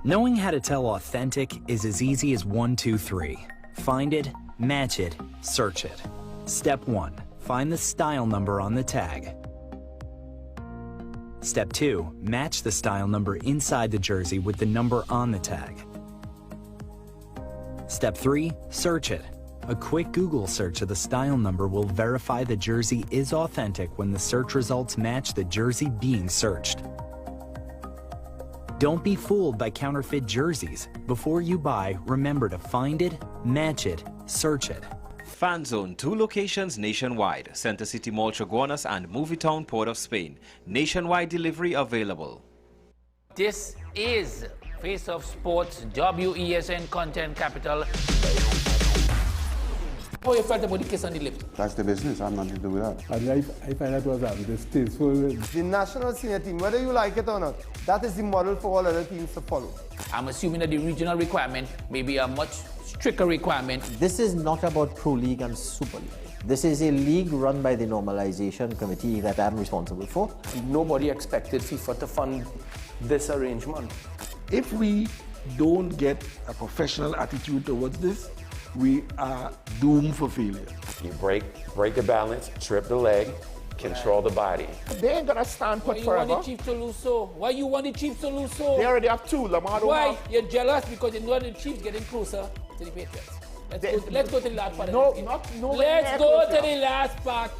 Knowing how to tell authentic is as easy as 1, 2, 3. Find it, match it, search it. Step 1. Find the style number on the tag. Step 2. Match the style number inside the jersey with the number on the tag. Step 3. Search it. A quick Google search of the style number will verify the jersey is authentic when the search results match the jersey being searched. Don't be fooled by counterfeit jerseys. Before you buy, remember to find it, match it, search it. Fan Zone, 2 locations nationwide. Center City Mall, Chaguanas and Movietown, Port of Spain. Nationwide delivery available. This is Face of Sports, WESN Content Capital. How you felt about the kiss on the lip? That's the business. I'm not to do with that. I find that was distasteful. The national senior team, whether you like it or not, that is the model for all other teams to follow. I'm assuming that the regional requirement may be a much stricter requirement. This is not about Pro League and Super League. This is a league run by the Normalization Committee that I'm responsible for. Nobody expected FIFA to fund this arrangement. If we don't get a professional attitude towards this, we are doomed for failure. You break the balance, trip the leg, control the body. They ain't gonna stand put forever. Why you want the Chiefs to lose so? Why you want the Chiefs to lose so? They already have 2. Lamar don't Why? have. You're jealous because you know the Chiefs getting closer to the Patriots. Let's go to the last part. No, of the not no. Let's go to the last part.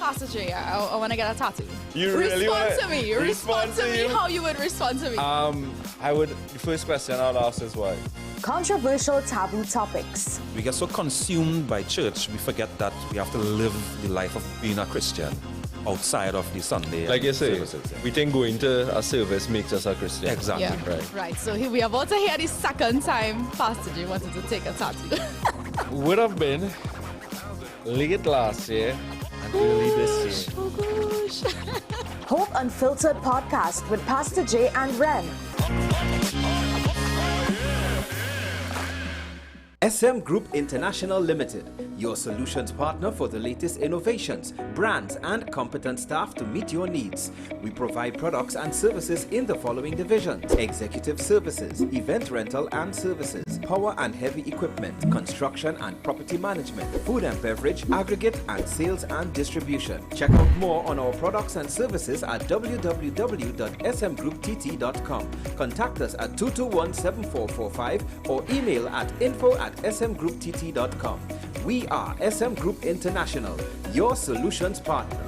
Pastor J, I want to get a tattoo. You really want to me. Respond to me how you would respond to me. The first question I'll ask is why? Controversial taboo topics. We get so consumed by church, we forget that we have to live the life of being a Christian outside of the Sunday. Like you say, services. we think going to a service makes us a Christian. Exactly. Yeah. Right. So here we are about to hear the second time Pastor J wanted to take a tattoo. Would have been late last year and early this year. Oh gosh. Hope Unfiltered podcast with Pastor J and Ren. SM Group International Limited, your solutions partner for the latest innovations, brands, and competent staff to meet your needs. We provide products and services in the following divisions: executive services, event rental and services, power and heavy equipment, construction and property management, food and beverage, aggregate and sales and distribution. Check out more on our products and services at www.smgrouptt.com. Contact us at 221-7445 or email at info@smgrouptt.com. We are SM Group International, your solutions partner.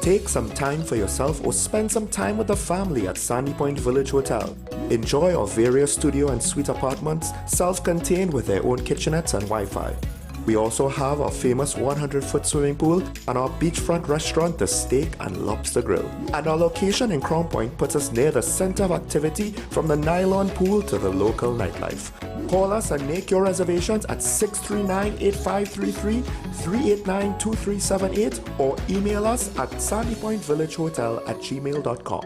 Take some time for yourself or spend some time with the family at Sandy Point Village Hotel. Enjoy our various studio and suite apartments, self-contained with their own kitchenettes and Wi-Fi. We also have our famous 100-foot swimming pool and our beachfront restaurant, The Steak and Lobster Grill. And our location in Crown Point puts us near the center of activity from the nylon pool to the local nightlife. Call us and make your reservations at 639-8533, 389-2378 or email us at sandypointvillagehotel@gmail.com.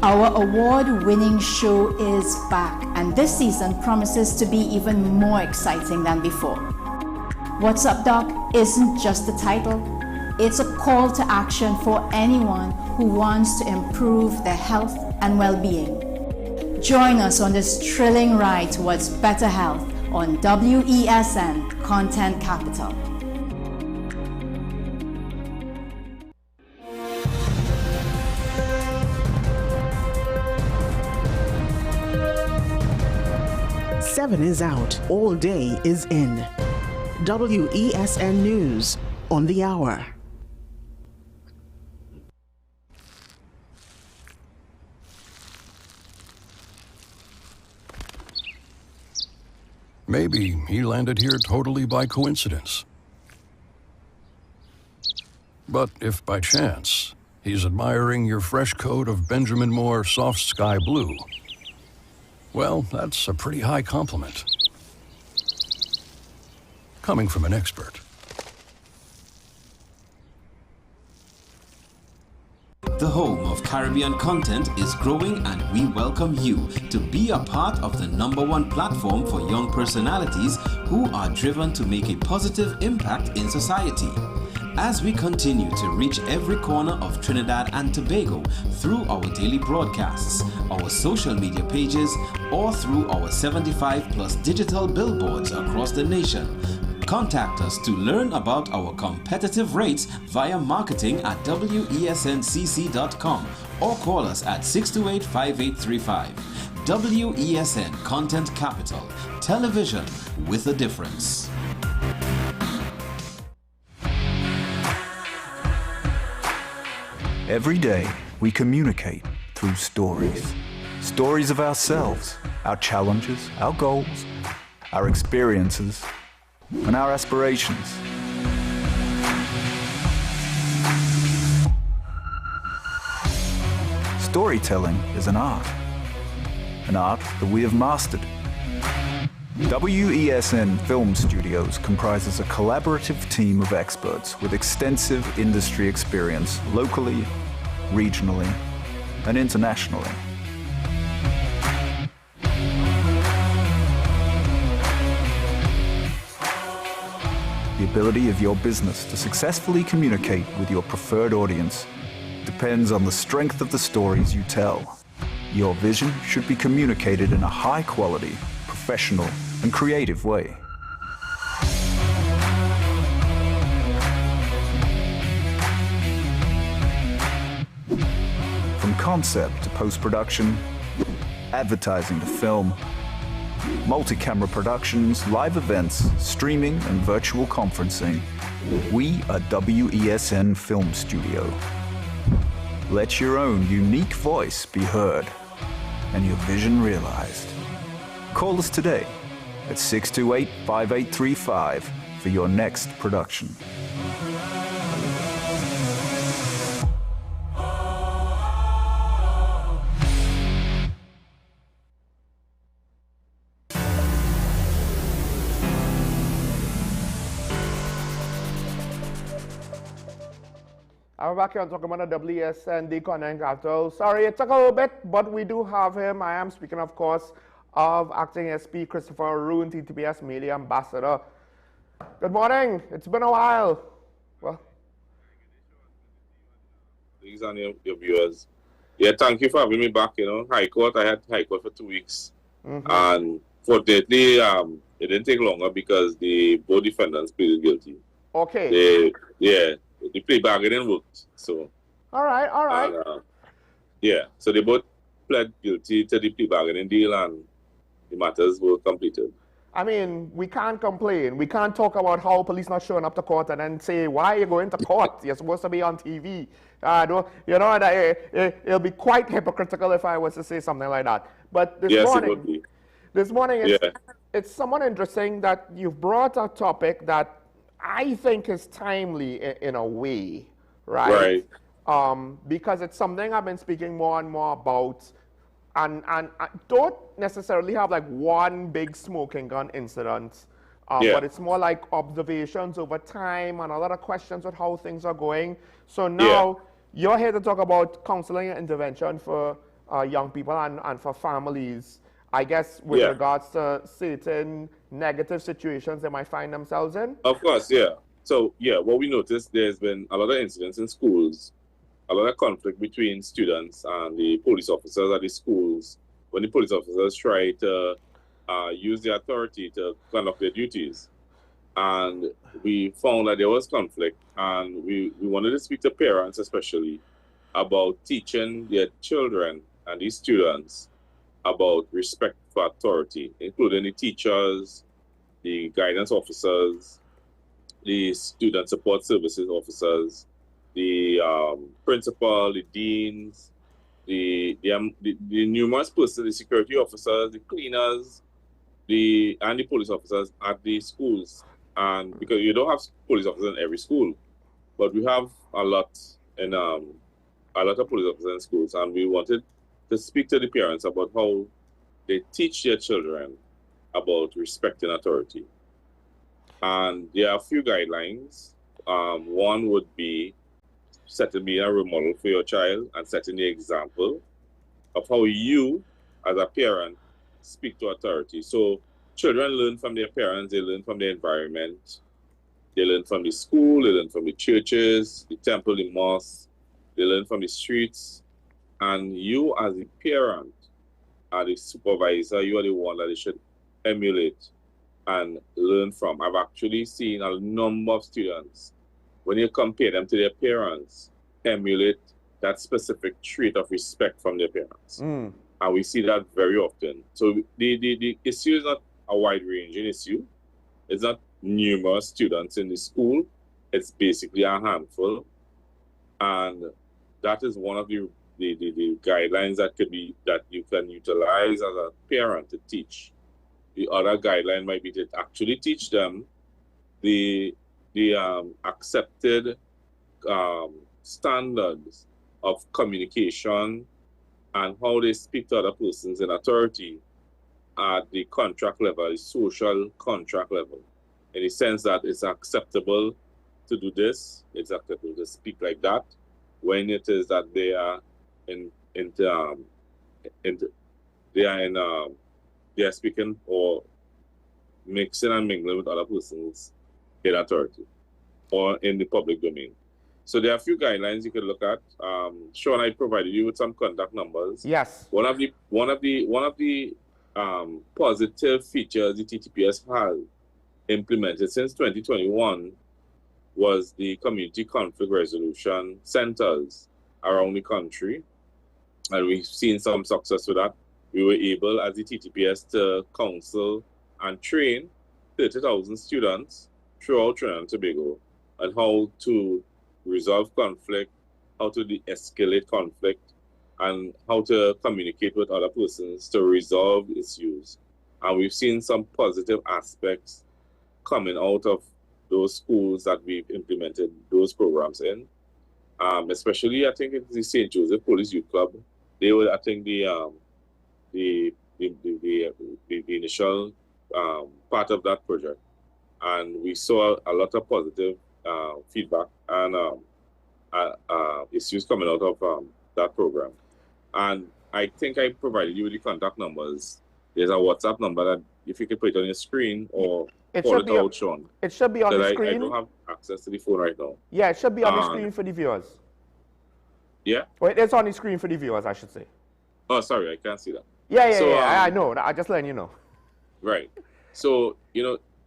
Our award-winning show is back, and this season promises to be even more exciting than before. What's Up, Doc isn't just a title, It's a call to action for anyone who wants to improve their health and well-being. Join us on this thrilling ride towards better health on WESN Content Capital. Seven is out, all day is in. WESN News on the hour. Maybe he landed here totally by coincidence. But if by chance he's admiring your fresh coat of Benjamin Moore soft sky blue, well, that's a pretty high compliment. Coming from an expert. The home of Caribbean content is growing, and we welcome you to be a part of the #1 platform for young personalities who are driven to make a positive impact in society. As we continue to reach every corner of Trinidad and Tobago through our daily broadcasts, our social media pages, or through our 75+ digital billboards across the nation, contact us to learn about our competitive rates via marketing at wesncc.com or call us at 628-5835. WESN Content Capital, television with a difference. Every day, we communicate through stories. Stories of ourselves, our challenges, our goals, our experiences, and our aspirations. Storytelling is an art that we have mastered. WESN Film Studios comprises a collaborative team of experts with extensive industry experience locally, regionally, and internationally. The ability of your business to successfully communicate with your preferred audience depends on the strength of the stories you tell. Your vision should be communicated in a high-quality, professional, and creative way. From concept to post-production, advertising to film, multi-camera productions, live events, streaming, and virtual conferencing, we are WESN Film Studio. Let your own unique voice be heard and your vision realized. Call us today at 628-5835 for your next production. I'm back here talking about the WESN Content Capital. Sorry, it took a little bit, but we do have him. I am speaking, of course, of Acting SP Christopher Roon, TTPS Media Ambassador. Good morning. It's been a while. Well, these are your viewers. Yeah, thank you for having me back. High Court. I had High Court for 2 weeks, and fortunately, it didn't take longer because both defendants pleaded guilty. Okay. The plea bargaining worked. So. All right. So they both pled guilty to the plea bargaining deal, and the matters were completed. I mean, we can't complain. We can't talk about how police not showing up to court and then say, why are you going to court? You're supposed to be on TV. It'll be quite hypocritical if I was to say something like that. But this morning, it's somewhat interesting that you've brought a topic that I think is timely in a way, right? Because it's something I've been speaking more and more about, and I don't necessarily have like one big smoking gun incident, but it's more like observations over time and a lot of questions with how things are going. So now you're here to talk about counseling and intervention for young people and for families, I guess, with regards to certain negative situations they might find themselves in. Of course, So, yeah, what we noticed, there's been a lot of incidents in schools, a lot of conflict between students and the police officers at the schools when the police officers try to use their authority to conduct their duties. And we found that there was conflict, and we wanted to speak to parents especially about teaching their children and these students about respect for authority, including the teachers, the guidance officers, the student support services officers, the principal, the deans, the numerous persons, the security officers, the cleaners, and the police officers at the schools. And because you don't have police officers in every school, but we have a lot of police officers in schools, and we wanted to speak to the parents about how they teach their children about respecting authority. And there are a few guidelines. One would be being a role model for your child and setting the example of how you, as a parent, speak to authority. So children learn from their parents, they learn from the environment, they learn from the school, they learn from the churches, the temple, the mosque, they learn from the streets. And you, as a parent, are the supervisor, you are the one that they should emulate and learn from. I've actually seen a number of students, when you compare them to their parents, emulate that specific trait of respect from their parents. And we see that very often. So the issue is not a wide-ranging issue. It's not numerous students in the school. It's basically a handful. And that is one of the guidelines that you can utilize as a parent to teach. The other guideline might be to actually teach them the accepted standards of communication and how they speak to other persons in authority at the contract level, the social contract level, in the sense that it's acceptable to do this, it's acceptable to speak like that, when it is that they are they are speaking or mixing and mingling with other persons in authority or in the public domain. So there are a few guidelines you can look at. Sean, I provided you with some contact numbers. Yes. One of the positive features the TTPS has implemented since 2021 was the community conflict resolution centers around the country, and we've seen some success with that. We were able, as the TTPS, to counsel and train 30,000 students throughout Trinidad and Tobago on how to resolve conflict, how to de-escalate conflict, and how to communicate with other persons to resolve issues. And we've seen some positive aspects coming out of those schools that we've implemented those programs in. Especially, I think it's the St. Joseph Police Youth Club. They were, I think, the initial part of that project, and we saw a lot of positive feedback and issues coming out of that program. And I think I provided you with the contact numbers. There's a WhatsApp number that if you can put it on your screen or call it out, Sean. It should be on the screen. I don't have access to the phone right now. Yeah, it should be on the screen for the viewers. Yeah? Well, it's on the screen for the viewers, I should say. Oh, sorry, I can't see that. Yeah, I know. I just letting you know. Right. So,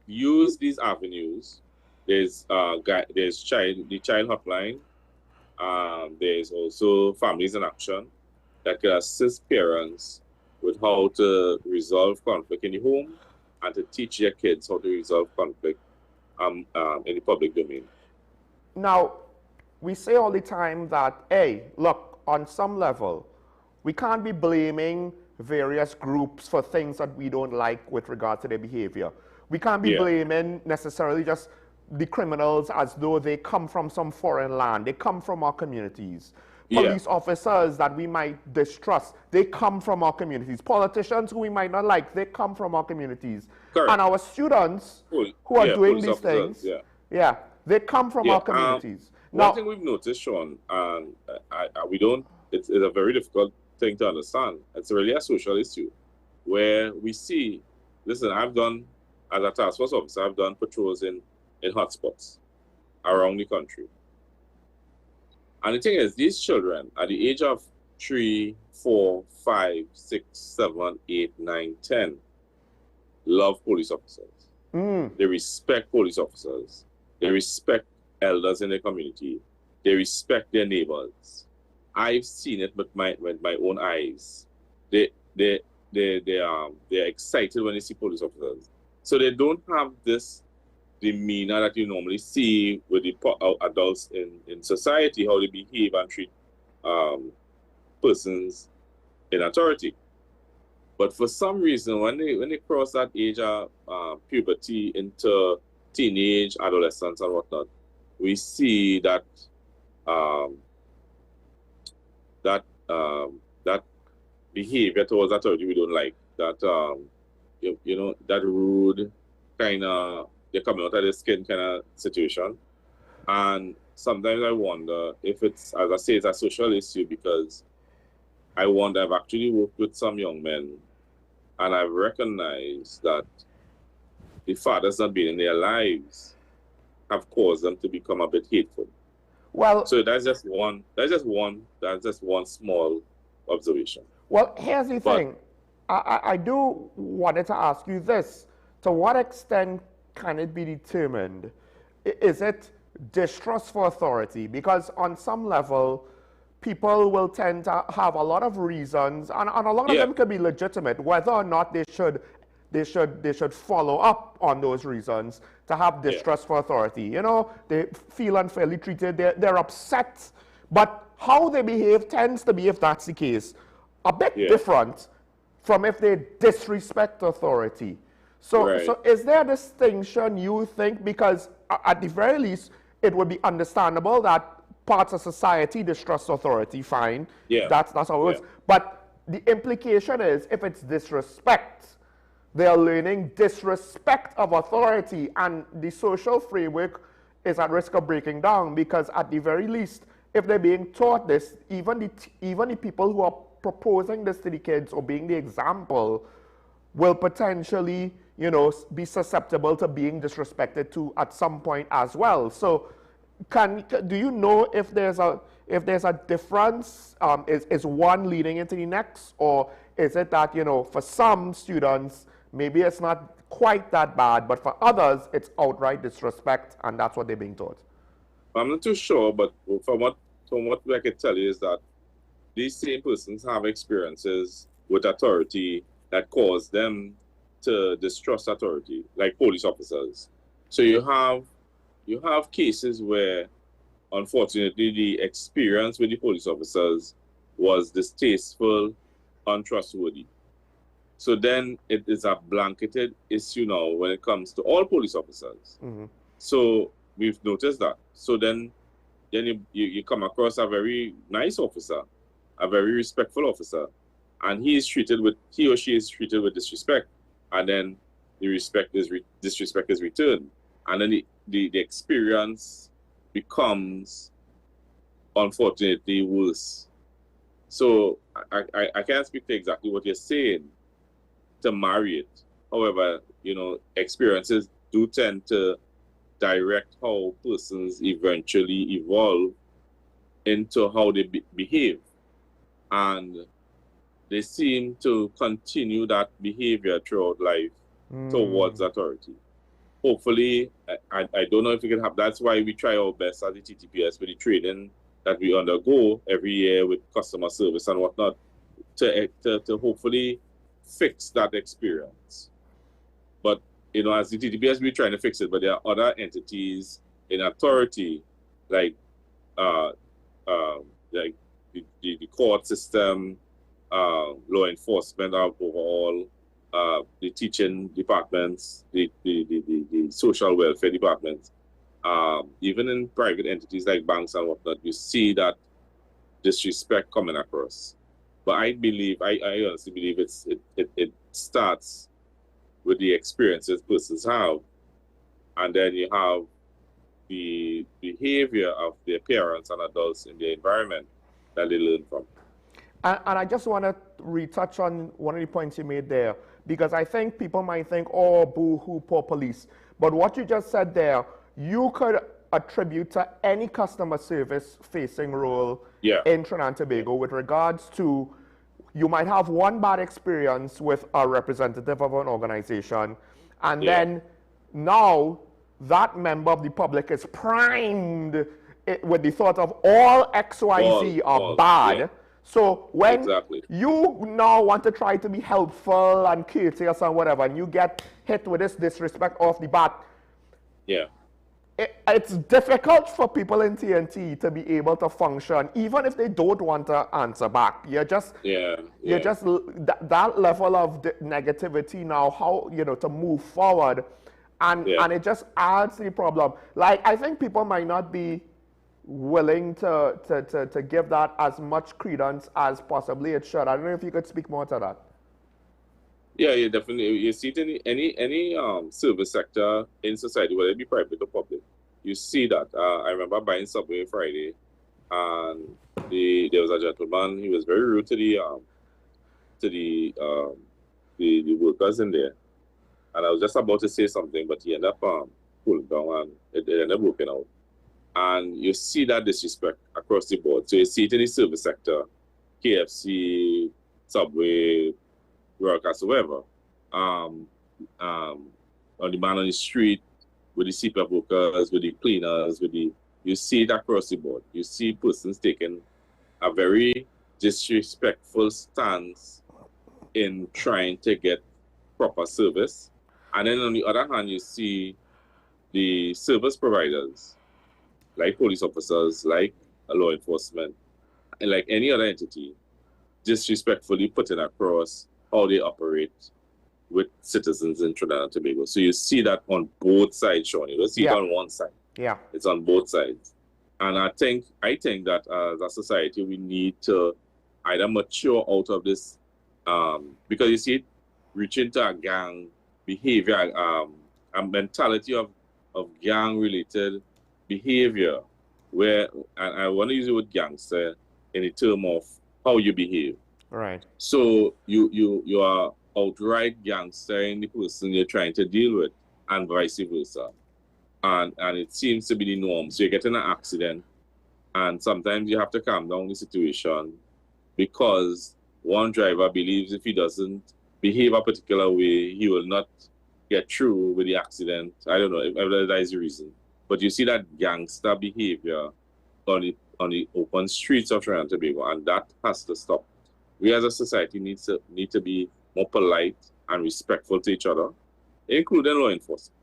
use these avenues. There's the child hotline. There's also Families in Action that can assist parents with how to resolve conflict in the home and to teach their kids how to resolve conflict in the public domain. Now, we say all the time that, hey, look, on some level, we can't be blaming various groups for things that we don't like with regard to their behavior. We can't be blaming necessarily just the criminals as though they come from some foreign land. They come from our communities. Police officers that we might distrust, they come from our communities. Politicians who we might not like, they come from our communities. Correct. And our students who are doing these things, they come from our communities. One thing we've noticed, Sean, and it's a very difficult thing to understand. It's really a social issue where we see, listen, as a task force officer, I've done patrols in hotspots. around the country. And the thing is, these children at the age of 3, 4, 5, 6, 7, 8, 9, 10 love police officers. They respect police officers. They respect elders in the community. They respect their neighbors. I've seen it with my own eyes. They're excited when they see police officers. So they don't have this demeanor that you normally see with the adults in society, how they behave and treat persons in authority. But for some reason, when they cross that age of puberty into teenage, adolescence, and whatnot, we see that that behavior towards authority we don't like. That that rude kind of, they're coming out of their skin kind of situation. And sometimes I wonder if it's, as I say, it's a social issue, because I've actually worked with some young men, and I've recognized that the fathers not being in their lives have caused them to become a bit hateful. Well, so that's just one small observation. Well, here's the thing. I do wanted to ask you this. To what extent can it be determined? Is it distrust for authority? Because on some level, people will tend to have a lot of reasons, and a lot of them can be legitimate, whether or not they should follow up on those reasons to have distrust for authority. You know, they feel unfairly treated, they're upset, but how they behave tends to be, if that's the case, a bit different from if they disrespect authority. So, so is there a distinction, you think? Because at the very least, it would be understandable that parts of society distrust authority, fine. That's how it works. But the implication is, if it's disrespect, they are learning disrespect of authority, and the social framework is at risk of breaking down, because at the very least, if they're being taught this, even the people who are proposing this to the kids or being the example will potentially, you know, be susceptible to being disrespected to at some point as well. So do you know if there's a difference? Is one leading into the next, or is it that, you know, for some students maybe it's not quite that bad, but for others it's outright disrespect, and that's what they're being taught? I'm not too sure, but from what I can tell you is that these same persons have experiences with authority that cause them to distrust authority, like police officers. So you have cases where, unfortunately, the experience with the police officers was distasteful, untrustworthy. So then it is a blanketed issue now when it comes to all police officers. So we've noticed that. So then you come across a very nice officer, a very respectful officer, and he or she is treated with disrespect, and then the disrespect is returned, and then the experience becomes, unfortunately, worse. So I can't speak to exactly what you're saying to marry it. However, you know, experiences do tend to direct how persons eventually evolve into how they behave. And they seem to continue that behavior throughout life towards authority. Hopefully, I don't know if we can have, that's why we try our best as the TTPS with the training that we undergo every year with customer service and whatnot, to hopefully fix that experience. But, you know, as the TTPS, we're trying to fix it, but there are other entities in authority, like the court system, law enforcement overall, the teaching departments, the social welfare departments, even in private entities like banks and whatnot, you see that disrespect coming across. But I honestly believe it starts with the experiences persons have, and then you have the behavior of their parents and adults in their environment that they learn from. And I just want to retouch on one of the points you made there, because I think people might think, oh, boo-hoo, poor police. But what you just said there, you could attribute to any customer service facing role Yeah. in Trinidad and Tobago with regards to you might have one bad experience with a representative of an organization, and then now that member of the public is primed with the thought of all XYZ are bad. Yeah. So when Exactly. you now want to try to be helpful and courteous and whatever, and you get hit with this disrespect off the bat, Yeah. it's difficult for people in TNT to be able to function, even if they don't want to answer back. You're just, that level of negativity now, how, to move forward, and it just adds to the problem. Like, I think people might not be willing to give that as much credence as possibly it should. I don't know if you could speak more to that. Yeah, definitely. You see it in any service sector in society, whether it be private or public. You see that. I remember buying Subway Friday, and there was a gentleman. He was very rude to the workers in there, and I was just about to say something, but he ended up pulling down, and it ended up working out. And you see that disrespect across the board. So you see it in the service sector, KFC, Subway, workers, whoever. On the man on the street, with the CPAP workers, with the cleaners, you see it across the board. You see persons taking a very disrespectful stance in trying to get proper service. And then on the other hand, you see the service providers, like police officers, like law enforcement, and like any other entity, disrespectfully putting across how they operate with citizens in Trinidad and Tobago. So you see that on both sides, Sean. You don't see it on one side. Yeah. It's on both sides. And I think that as a society, we need to either mature out of this, because you see it reaching to a gang behavior, a mentality of gang-related behavior, where, and I want to use the word gangster in the term of how you behave. Right. So you are outright gangstering the person you're trying to deal with, and vice versa. And it seems to be the norm. So you get in an accident, and sometimes you have to calm down the situation because one driver believes if he doesn't behave a particular way, he will not get through with the accident. I don't know if that is the reason. But you see that gangster behavior on the open streets of Trinidad and Tobago, and that has to stop. We as a society need to be more polite and respectful to each other, including law enforcement.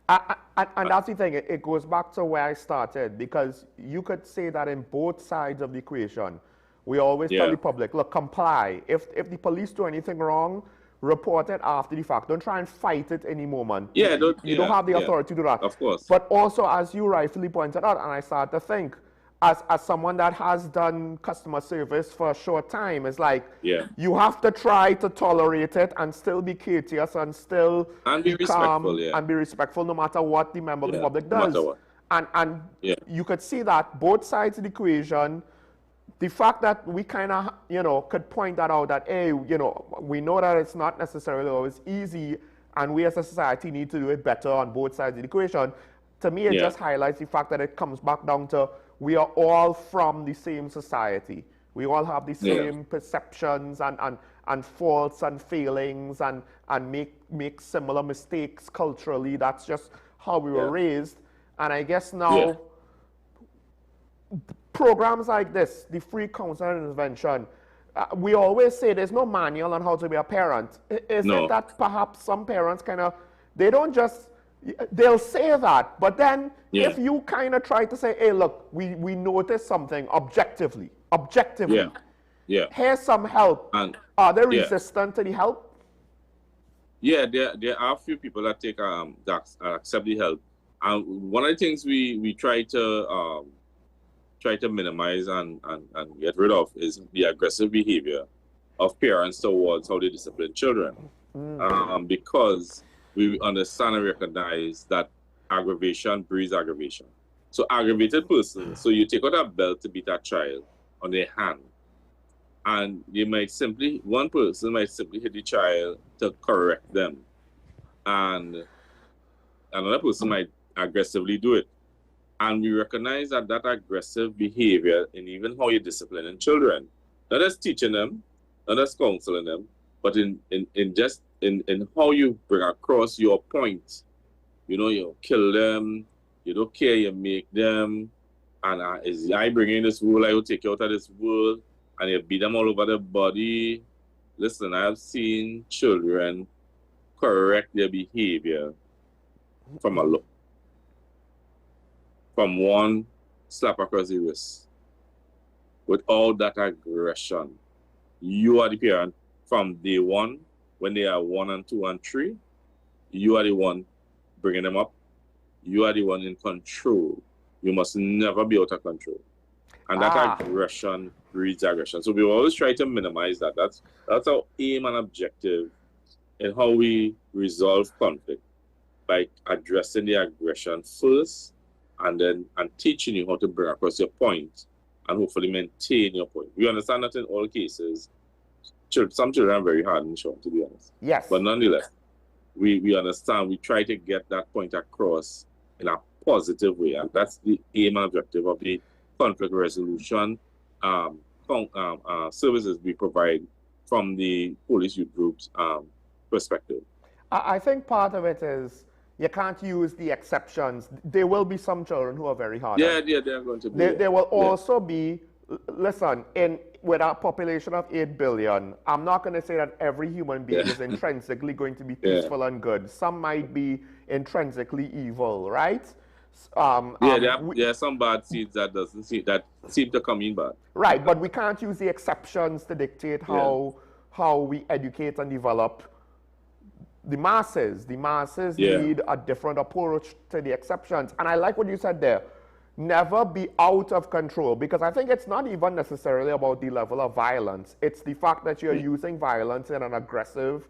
And that's the thing, it goes back to where I started, because you could say that in both sides of the equation. We always tell the public, look, comply. If the police do anything wrong, report it after the fact. Don't try and fight it any moment. Yeah, you don't have the authority to do that. Of course. But also, as you rightfully pointed out, and I started to think, as someone that has done customer service for a short time, it's like you have to try to tolerate it and still be courteous and still be calm respectful, and be respectful no matter what the member of the public no does. matter what. And you could see that both sides of the equation. The fact that we kind of, could point that out that, hey, we know that it's not necessarily always easy, and we as a society need to do it better on both sides of the equation. To me, it just highlights the fact that it comes back down to we are all from the same society. We all have the same perceptions and faults and failings and make similar mistakes culturally. That's just how we were raised. And I guess now programs like this, the free counsel and intervention, we always say there's no manual on how to be a parent. Is it that perhaps some parents they'll say that, but then if you kind of try to say, hey, look, we noticed something objectively, here's some help, and are they resistant to the help? Yeah, there are a few people that take that accept the help, and one of the things we try to minimize and get rid of is the aggressive behavior of parents towards how they discipline children, because we understand and recognize that aggravation breeds aggravation. So aggravated person, so you take out a belt to beat a child on their hand, and one person might simply hit the child to correct them, and another person might aggressively do it. And we recognize that that aggressive behavior in even how you discipline in children, not just teaching them, not just counseling them, but in how you bring across your point. You know, you kill them, you don't care, you make them, and is I bring in this world, I will take you out of this world, and you beat them all over the body. Listen, I have seen children correct their behavior from a look. From one slap across the wrist. With all that aggression. You are the parent from day one, when they are 1 and 2 and 3. You are the one bringing them up. You are the one in control. You must never be out of control. And that aggression breeds aggression. So we always try to minimize that. That's our aim and objective in how we resolve conflict, by addressing the aggression first, and teaching you how to bring across your point and hopefully maintain your point. We understand that in all cases, some children are very hard and short, to be honest. Yes. But nonetheless, we understand, we try to get that point across in a positive way, and that's the aim and objective of the conflict resolution services we provide from the police youth groups perspective. I think part of it is you can't use the exceptions. There will be some children who are very hard. Yeah, they're going to be. There will also be, listen, with our population of 8 billion, I'm not going to say that every human being is intrinsically going to be peaceful and good. Some might be intrinsically evil, right? There are some bad seeds that seem to come in bad. Right, but we can't use the exceptions to dictate how we educate and develop the masses. The masses need a different approach to the exceptions. And I like what you said there. Never be out of control, because I think it's not even necessarily about the level of violence. It's the fact that you're using violence in an aggressive,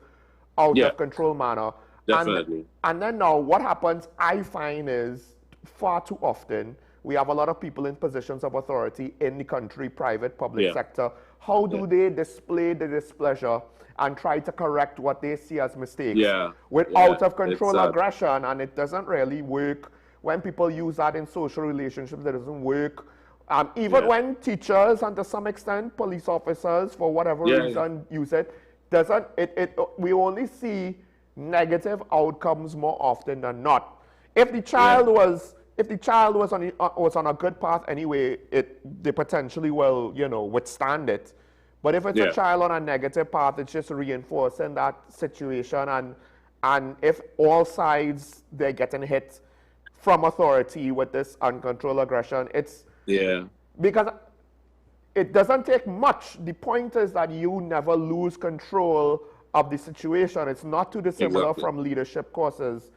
out of control manner. Definitely. And then now what happens, I find, is far too often we have a lot of people in positions of authority in the country, private, public sector. How do they display the displeasure and try to correct what they see as mistakes with out of control aggression? And it doesn't really work. When people use that in social relationships, it doesn't work. Even when teachers and to some extent police officers, for whatever reason, use it, we only see negative outcomes more often than not. If the child was on a good path anyway, they potentially will, withstand it. But if it's a child on a negative path, it's just reinforcing that situation. And if all sides, they're getting hit from authority with this uncontrolled aggression, it's because it doesn't take much. The point is that you never lose control of the situation. It's not too dissimilar from leadership courses.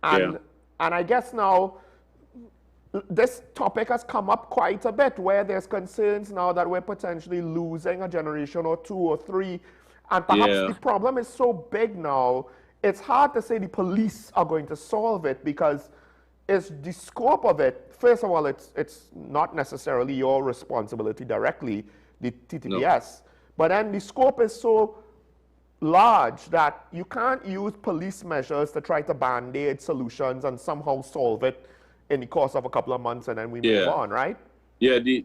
And I guess now this topic has come up quite a bit, where there's concerns now that we're potentially losing a generation or 2 or 3. And perhaps the problem is so big now, it's hard to say the police are going to solve it, because it's the scope of it. First of all, it's not necessarily your responsibility directly, the TTPS. But then the scope is so large that you can't use police measures to try to band-aid solutions and somehow solve it in the course of a couple of months and then we move on, right? Yeah, the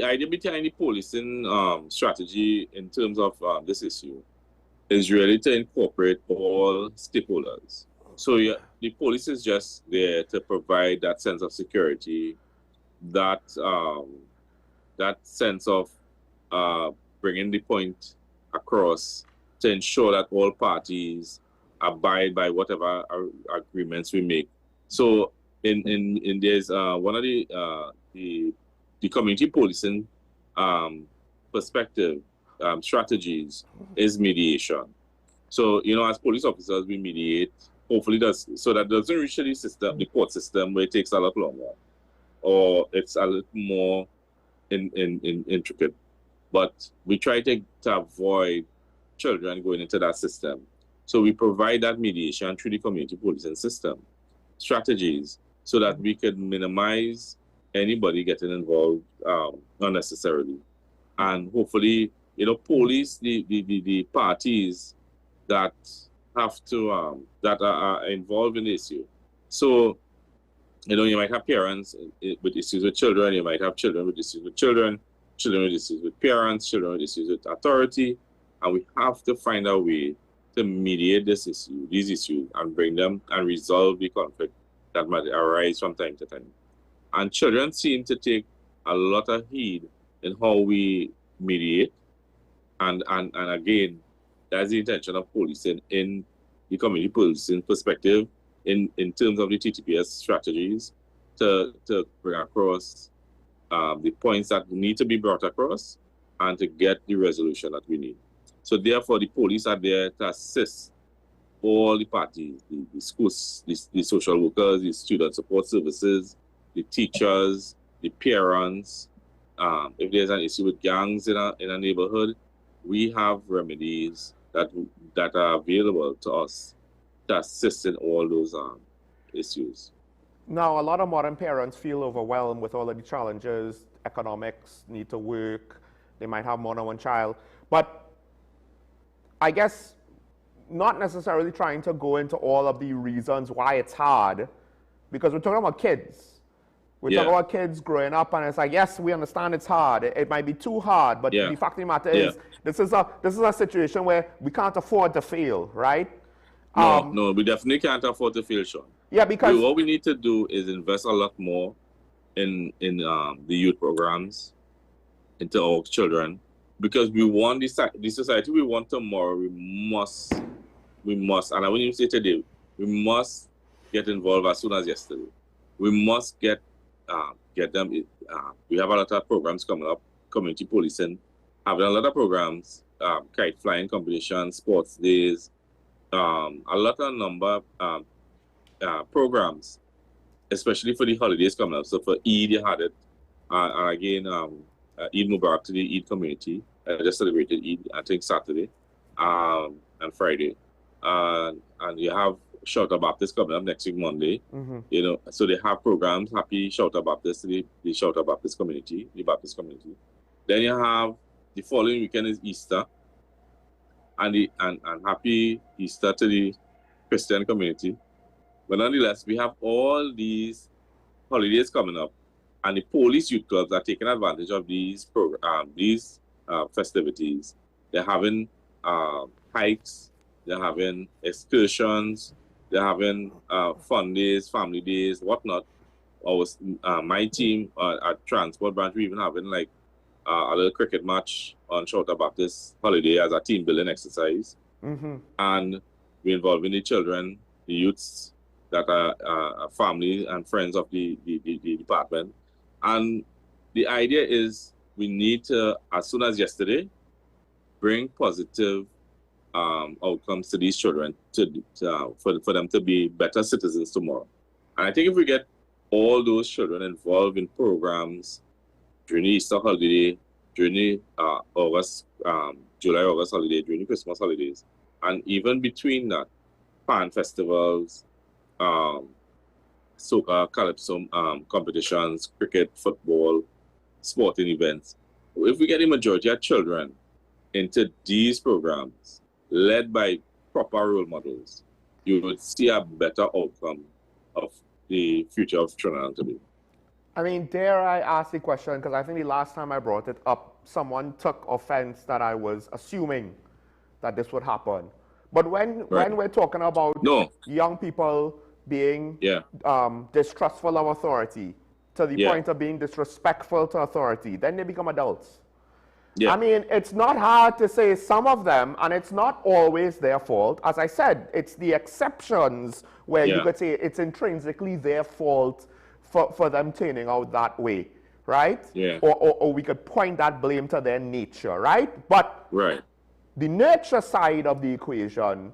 idea behind the policing strategy in terms of this issue is really to incorporate all stakeholders. So the police is just there to provide that sense of security, that sense of bringing the point across to ensure that all parties abide by whatever agreements we make. So in there's one of the community policing perspective strategies is mediation. So as police officers, we mediate. Hopefully, so that doesn't reach the court system where it takes a lot longer, or it's a little more intricate. But we try to avoid children going into that system. So we provide that mediation through the community policing system strategies, so that we can minimize anybody getting involved unnecessarily, and hopefully, police the parties that have to that are involved in the issue. So You might have parents with issues with children. You might have children with issues with children, children with issues with parents, children with issues with authority. And we have to find a way to mediate these issues, and bring them and resolve the conflict that might arise from time to time. And children seem to take a lot of heed in how we mediate. And again, that's the intention of policing in the community policing perspective in terms of the TTPS strategies to bring across the points that need to be brought across and to get the resolution that we need. So therefore, the police are there to assist all the parties, the schools, the social workers, the student support services, the teachers, the parents. If there's an issue with gangs in a neighborhood, we have remedies that are available to us to assist in all those issues. Now, a lot of modern parents feel overwhelmed with all of the challenges. Economics, need to work, they might have more than one child. But I guess not necessarily trying to go into all of the reasons why it's hard, because we're talking about kids. We're talking about kids growing up, and it's like, yes, we understand it's hard. It might be too hard, but the fact of the matter is, this is a situation where we can't afford to fail, right? No, we definitely can't afford to fail, Sean. Yeah, because what we need to do is invest a lot more in the youth programs, into our children, because we want the society we want tomorrow. We must, and I wouldn't even say today, we must get involved as soon as yesterday. We must get them. We have a lot of programs coming up, community policing, having a lot of programs, kite flying competitions, sports days, a lot of number programs, especially for the holidays coming up. So for Eid, you had it, and again, Eid Mubarak to the Eid community. I just celebrated Eid, I think Saturday and Friday, and you have Shout Out Baptist coming up next week Monday. So they have programs. Happy Shout Out Baptist, the Shout Out Baptist community, the Baptist community. Then you have the following weekend is Easter, and happy Easter to the Christian community. But nonetheless, we have all these holidays coming up, and the police youth clubs are taking advantage of these festivities. They're having hikes, they're having excursions, they're having fun days, family days, whatnot. My team at Transport Branch, we even having like a little cricket match on Shout Out Baptist holiday as a team building exercise. And we're involving the children, the youths that are family and friends of the department. And the idea is we need to, as soon as yesterday, bring positive outcomes to these children for them to be better citizens tomorrow. And I think if we get all those children involved in programs during the Easter holiday, during the July, August holiday, during the Christmas holidays, and even between that, pan festivals, soca, calypso competitions, cricket, football, sporting events. If we get the majority of children into these programs, led by proper role models, you would see a better outcome of the future of Trinidad and Tobago. I mean, dare I ask the question, because I think the last time I brought it up, someone took offense that I was assuming that this would happen. But when we're talking about young people being distrustful of authority, to the point of being disrespectful to authority, then they become adults. I mean, it's not hard to say some of them, and it's not always their fault. As I said, it's the exceptions where you could say it's intrinsically their fault for them turning out that way, right? Or we could point that blame to their nature, right? But the nurture side of the equation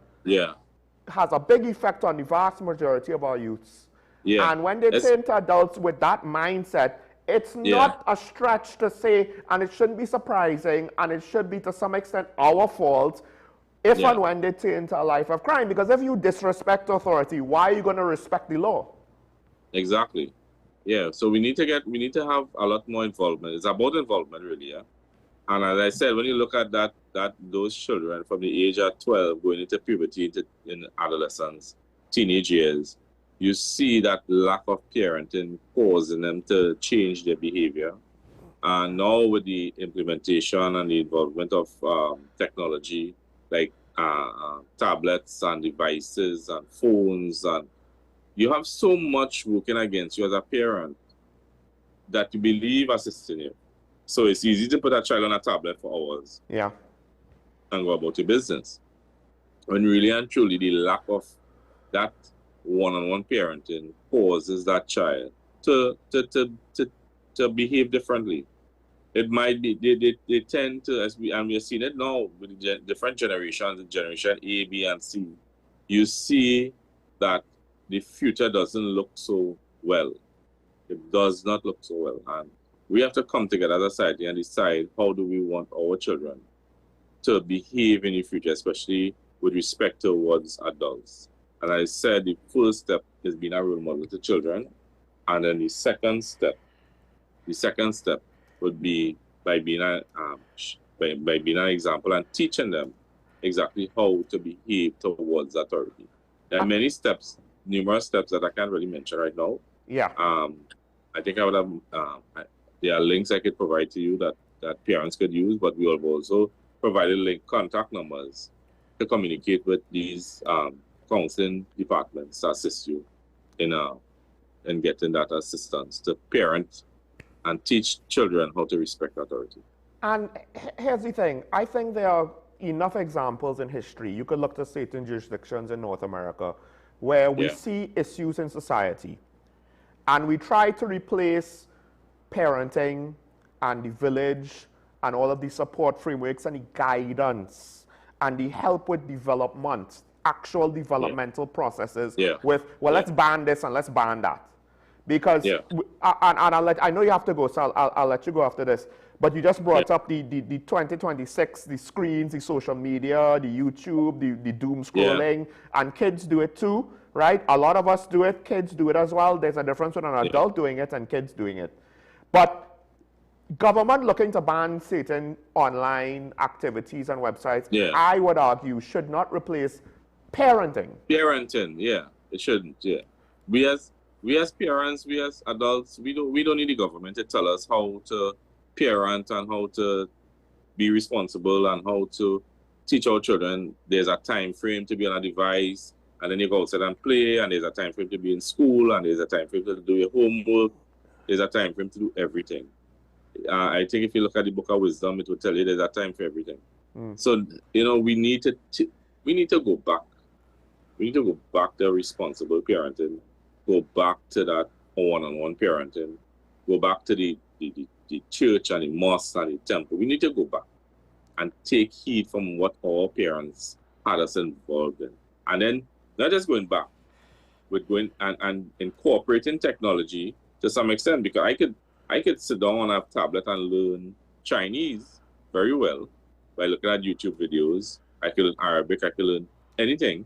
has a big effect on the vast majority of our youths. And when they turn to adults with that mindset, it's not a stretch to say, and it shouldn't be surprising, and it should be to some extent our fault if and when they turn to a life of crime. Because if you disrespect authority, why are you going to respect the law? Exactly. So we need to have a lot more involvement. It's about involvement, really. And as I said, when you look at those children from the age of 12 going into puberty, in adolescence, teenage years, you see that lack of parenting causing them to change their behavior. And now with the implementation and the involvement of technology, like tablets and devices and phones, and you have so much working against you as a parent that you believe assisting you. So it's easy to put a child on a tablet for hours. Yeah. And go about your business. When really and truly the lack of that one-on-one parenting causes that child to behave differently. It might be they tend to, and we are seeing it now with the different generations, generation A, B, and C. You see that the future doesn't look so well. It does not look so well, and we have to come together as a society and decide how do we want our children to behave in the future, especially with respect towards adults. And I said the first step is being a role model to children, and then the second step would be by being by being an example and teaching them exactly how to behave towards authority. There are many steps, numerous steps that I can't really mention right now. Yeah. I think I would have. There are links I could provide to you that parents could use, but we have also provided link contact numbers to communicate with these counseling departments to assist you in getting that assistance to parent and teach children how to respect authority. And here's the thing. I think there are enough examples in history. You could look to certain jurisdictions in North America where we see issues in society and we try to replace parenting and the village and all of the support frameworks and the guidance and the help with development, actual developmental processes with, well, let's ban this and let's ban that. Because, and I know you have to go, so I'll let you go after this, but you just brought up the 2026, the screens, the social media, the YouTube, the doom scrolling, and kids do it too, right? A lot of us do it, kids do it as well. There's a difference with an adult doing it and kids doing it. But government looking to ban certain online activities and websites, I would argue, should not replace parenting. Parenting, it shouldn't. We as parents, we as adults, we don't need the government to tell us how to parent and how to be responsible and how to teach our children. There's a time frame to be on a device, and then you go outside and play, and there's a time frame to be in school, and there's a time frame to do your homework. There's a time frame to do everything. I think if you look at the Book of Wisdom, it will tell you there's a time for everything. So, we need to go back. We need to go back to responsible parenting, go back to that one-on-one parenting, go back to the church and the mosque and the temple. We need to go back and take heed from what our parents had us involved in. And then not just going back, but going and incorporating technology to some extent, because I could sit down on a tablet and learn Chinese very well by looking at YouTube videos. I could learn Arabic, I could learn anything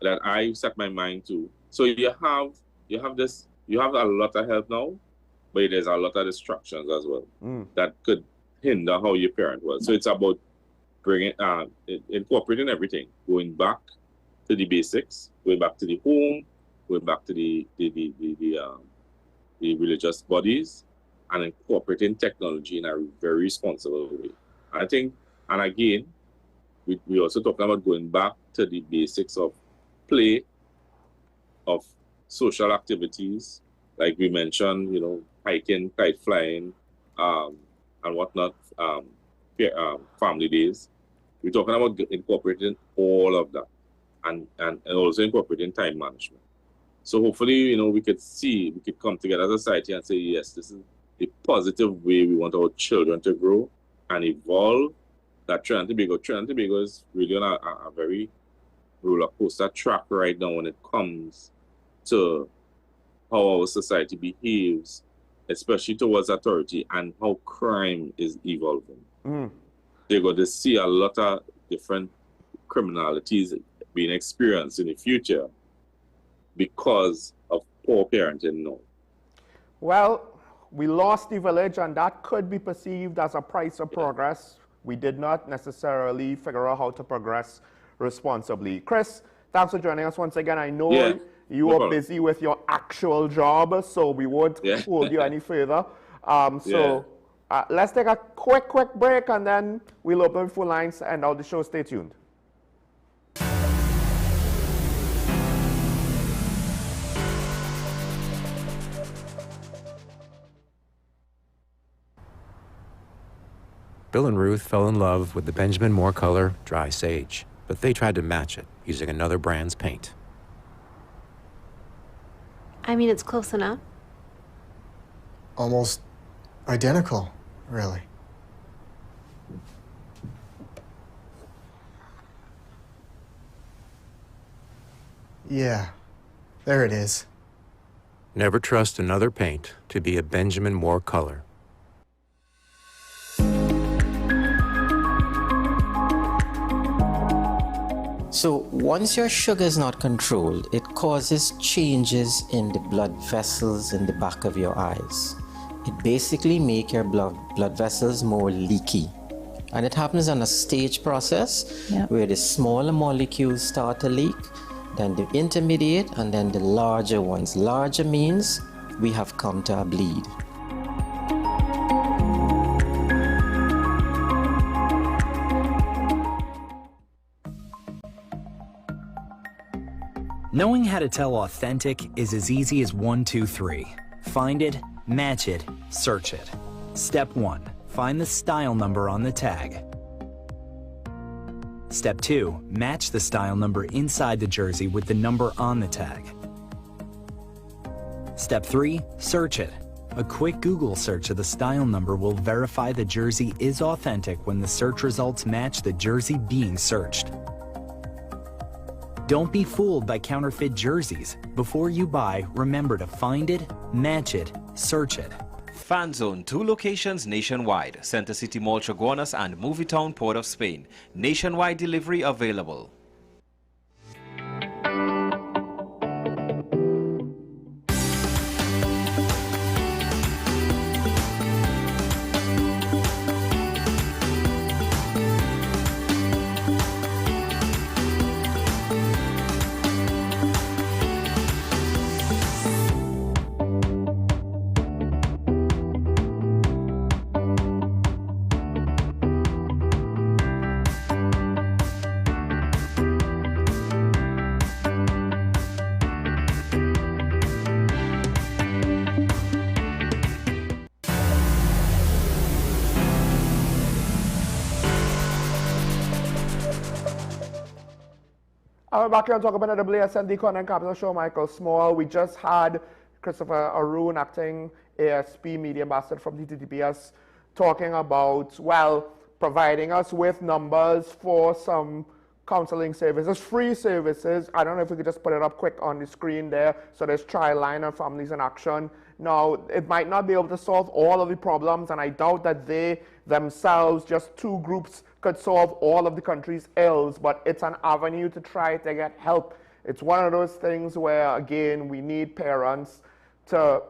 that I set my mind to. So you have a lot of help now, but there's a lot of distractions as well that could hinder how your parent was. So it's about bringing incorporating everything, going back to the basics, going back to the home, going back to the religious bodies, and incorporating technology in a very responsible way. I think, and again, we also talking about going back to the basics of play, of social activities, like we mentioned, hiking, kite flying, and whatnot, family days. We're talking about incorporating all of that and also incorporating time management. So hopefully, we could come together as a society and say, yes, this is the positive way we want our children to grow and evolve. That Trinidad and Tobago is really on a very roller coaster track right now when it comes to how our society behaves, especially towards authority, and how crime is evolving. They're going to see a lot of different criminalities being experienced in the future because of poor parenting now. Well, we lost the village, and that could be perceived as a price of progress. We did not necessarily figure out how to progress responsibly. Chris, thanks for joining us once again. I know You No are problem. busy with your actual job, so we won't hold you any further. Let's take a quick break, and then we'll open phone lines and out the show. Stay tuned. Bill and Ruth fell in love with the Benjamin Moore color Dry Sage, but they tried to match it using another brand's paint. I mean, it's close enough. Almost identical, really. Yeah, there it is. Never trust another paint to be a Benjamin Moore color. So once your sugar is not controlled, it causes changes in the blood vessels in the back of your eyes. It basically makes your blood vessels more leaky. And it happens on a stage process where the smaller molecules start to leak, then the intermediate, and then the larger ones. Larger means we have come to a bleed. Knowing how to tell authentic is as easy as 1, 2, 3. Find it, match it, search it. Step 1. Find the style number on the tag. Step 2. Match the style number inside the jersey with the number on the tag. Step 3. Search it. A quick Google search of the style number will verify the jersey is authentic when the search results match the jersey being searched. Don't be fooled by counterfeit jerseys. Before you buy, remember to find it, match it, search it. Fan Zone, 2 locations nationwide. Center City Mall, Chaguanas, and Movie Town, Port of Spain. Nationwide delivery available. We're back here and talk about the WSN Content Capital Show. Michael Small. We just had Christopher Arun, acting ASP media ambassador from DTTPS, talking about, well, providing us with numbers for some counseling services, free services. I don't know if we could just put it up quick on the screen there. So there's Triline and Families in Action. Now, it might not be able to solve all of the problems, and I doubt that they themselves, just 2 groups, could solve all of the country's ills, but it's an avenue to try to get help. It's one of those things where, again, we need parents to,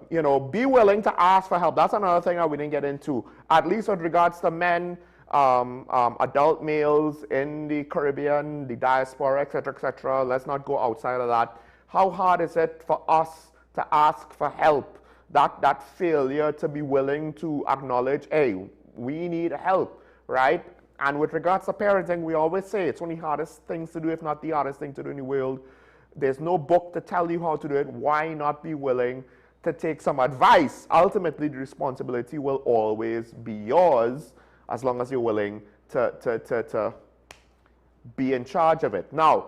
be willing to ask for help. That's another thing that we didn't get into, at least with regards to men, adult males in the Caribbean, the diaspora, etc. Let's not go outside of that. How hard is it for us to ask for help? That failure to be willing to acknowledge, hey, we need help, right? And with regards to parenting, we always say it's one of the hardest things to do, if not the hardest thing to do in the world. There's no book to tell you how to do it. Why not be willing to take some advice? Ultimately, the responsibility will always be yours, as long as you're willing to be in charge of it. Now,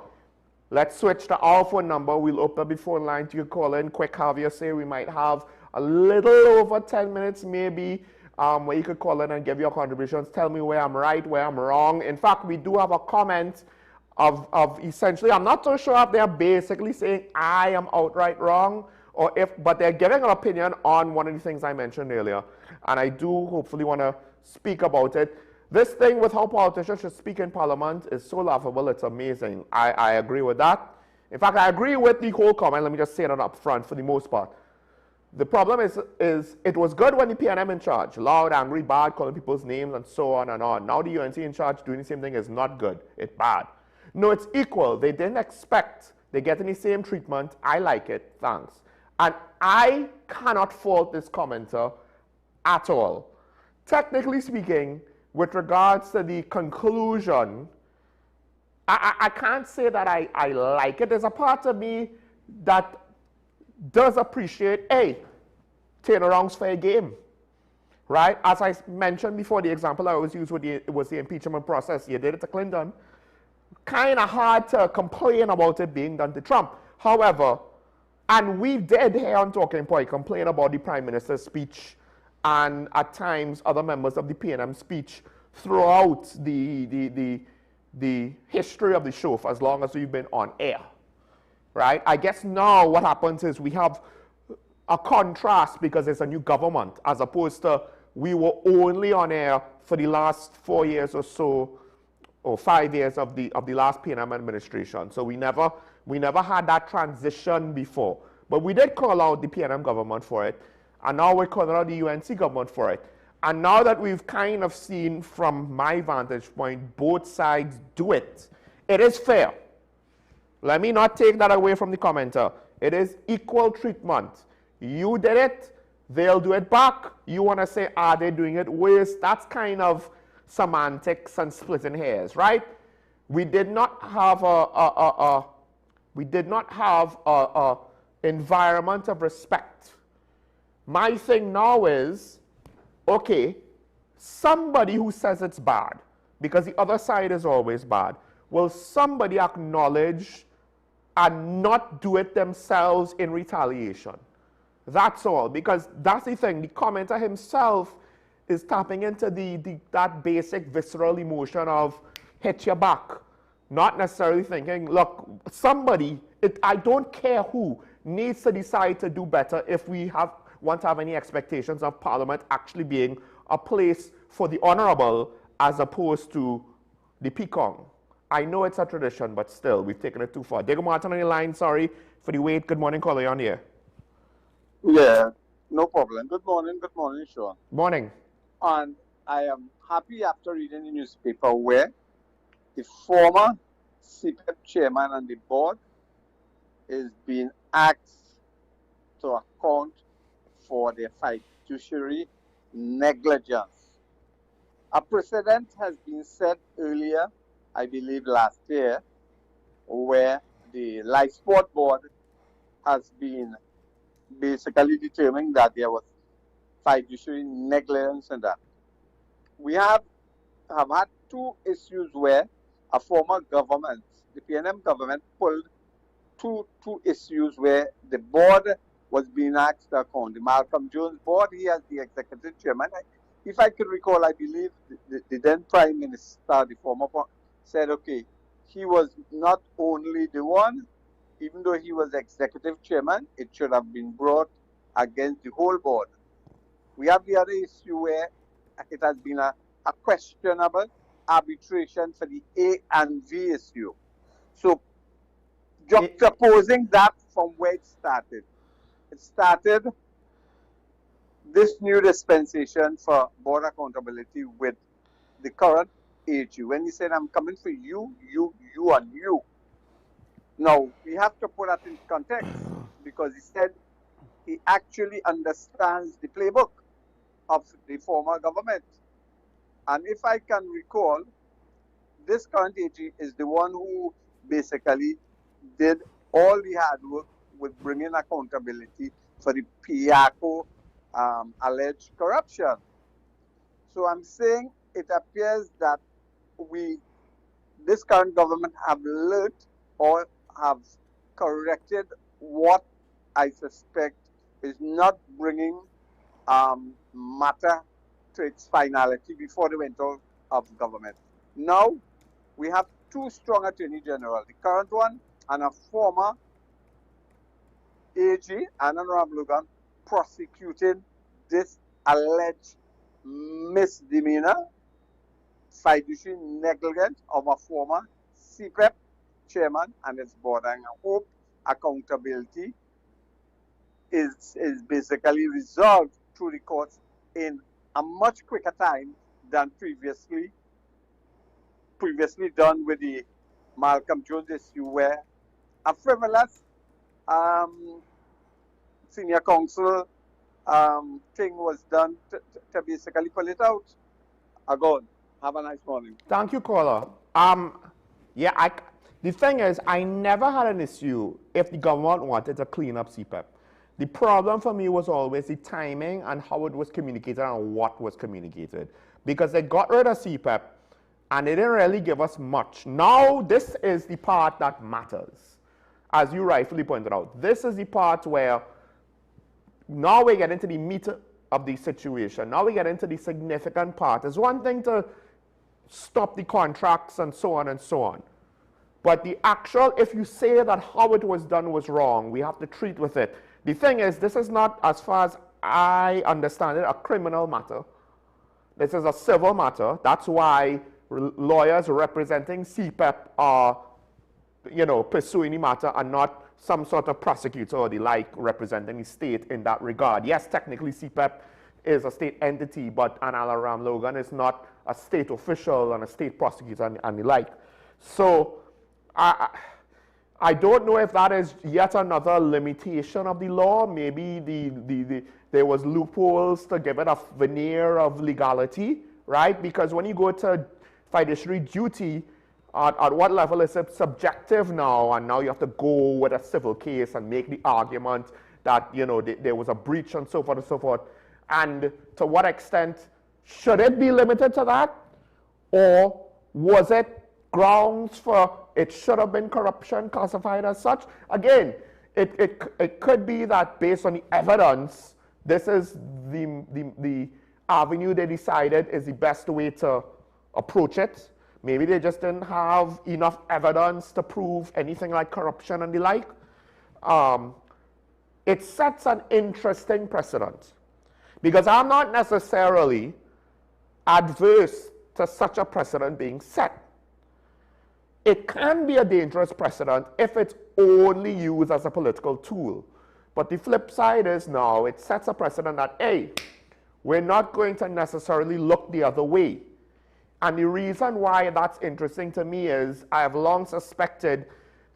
let's switch to our phone number. We'll open up the phone line. You can call in quick, have your say. We might have a little over 10 minutes, maybe, where you could call in and give your contributions. Tell me where I'm right, where I'm wrong. In fact, we do have a comment of essentially, I'm not so sure if they're basically saying I am outright wrong, but they're giving an opinion on one of the things I mentioned earlier. And I do hopefully want to speak about it. This thing with how politicians should speak in Parliament is so laughable, it's amazing. I agree with that. In fact, I agree with the whole comment. Let me just say that up front for the most part. The problem is it was good when the PNM in charge, loud, angry, bad, calling people's names and so on and on. Now the UNC in charge doing the same thing is not good. It's bad. No, it's equal. They didn't expect They're getting the same treatment. I like it, thanks. And I cannot fault this commenter at all. Technically speaking, with regards to the conclusion, I can't say that I like it. There's a part of me that does appreciate, hey, turnarounds for a game, right? As I mentioned before, the example I always use was the impeachment process. You did it to Clinton. Kind of hard to complain about it being done to Trump. However, and we did here on Talking Point complain about the Prime Minister's speech and at times other members of the PNM speech throughout the history of the show for as long as we've been on air, right? I guess now what happens is we have a contrast because there's a new government, as opposed to we were only on air for the last 4 years or so, or 5 years of the last PNM administration. So we never had that transition before. But we did call out the PNM government for it, and now we're calling out the UNC government for it. And now that we've kind of seen, from my vantage point, both sides do it, it is fair. Let me not take that away from the commenter. It is equal treatment. You did it, they'll do it back. You want to say, are they doing it worse? That's kind of semantics and splitting hairs, right? We did not have a environment of respect. My thing now is, okay, somebody who says it's bad, because the other side is always bad, will somebody acknowledge and not do it themselves in retaliation? That's all, because that's the thing. The commenter himself is tapping into that basic visceral emotion of hit your back, not necessarily thinking, look, somebody, I don't care who, needs to decide to do better if we want to have any expectations of Parliament actually being a place for the honorable as opposed to the peacock. I know it's a tradition, but still, we've taken it too far. Diego Martin on the line, sorry for the wait. Good morning, caller, on here. Yeah, no problem. Good morning, Sean. Morning. And I am happy after reading the newspaper where the former CPEP chairman and the board is being asked to account for their fiduciary negligence. A precedent has been set earlier, I believe last year, where the Life Sport Board has been basically determining that there was fiduciary negligence in that. We have had two issues where a former government, the PNM government, pulled two issues where the board was being asked to account. The Malcolm Jones board, he as the executive chairman. If I could recall, I believe the then Prime Minister, the former, said, okay, he was not only the one, even though he was executive chairman, it should have been brought against the whole board. We have the other issue where it has been a questionable arbitration for the A and V issue. So, juxtaposing that from where it started this new dispensation for board accountability with the current AG. When he said, I'm coming for you, and you. Now, we have to put that in context because he said he actually understands the playbook of the former government. And if I can recall, this current AG is the one who basically did all the hard work with bringing accountability for the PIACO alleged corruption. So I'm saying it appears that this current government have learned or have corrected what I suspect is not bringing matter to its finality before they went out of government. Now, we have two strong attorney general, the current one and a former AG, and Honorable Logan, prosecuting this alleged misdemeanor, fiduciary negligence of a former CPEP chairman and its board. And I hope accountability is basically resolved through the courts in a much quicker time than previously done with the Malcolm Jones issue, where a frivolous senior counsel thing was done to basically pull it out. Good. Have a nice morning. Thank you, caller. Yeah, the thing is, I never had an issue if the government wanted to clean up CPEP. The problem for me was always the timing and how it was communicated and what was communicated. Because they got rid of CPEP and they didn't really give us much. Now, this is the part that matters. As you rightfully pointed out, this is the part where now we get into the meat of the situation. Now we get into the significant part. It's one thing to stop the contracts and so on and so on. But the actual, if you say that how it was done was wrong, we have to treat with it. The thing is, this is not, as far as I understand it, a criminal matter. This is a civil matter. That's why lawyers representing CPEP are, pursuing the matter and not some sort of prosecutor or the like representing the state in that regard. Yes, technically CPEP is a state entity, but Anala Ram Logan is not a state official and a state prosecutor and the like. So I don't know if that is yet another limitation of the law. Maybe there was loopholes to give it a veneer of legality, right? Because when you go to fiduciary duty, at what level is it subjective now? And now you have to go with a civil case and make the argument that, there was a breach and so forth and so forth. And to what extent should it be limited to that? Or was it grounds for it should have been corruption classified as such? Again, it could be that based on the evidence, this is the avenue they decided is the best way to approach it. Maybe they just didn't have enough evidence to prove anything like corruption and the like. It sets an interesting precedent because I'm not necessarily adverse to such a precedent being set. It can be a dangerous precedent if it's only used as a political tool. But the flip side is now it sets a precedent that, hey, we're not going to necessarily look the other way. And the reason why that's interesting to me is I have long suspected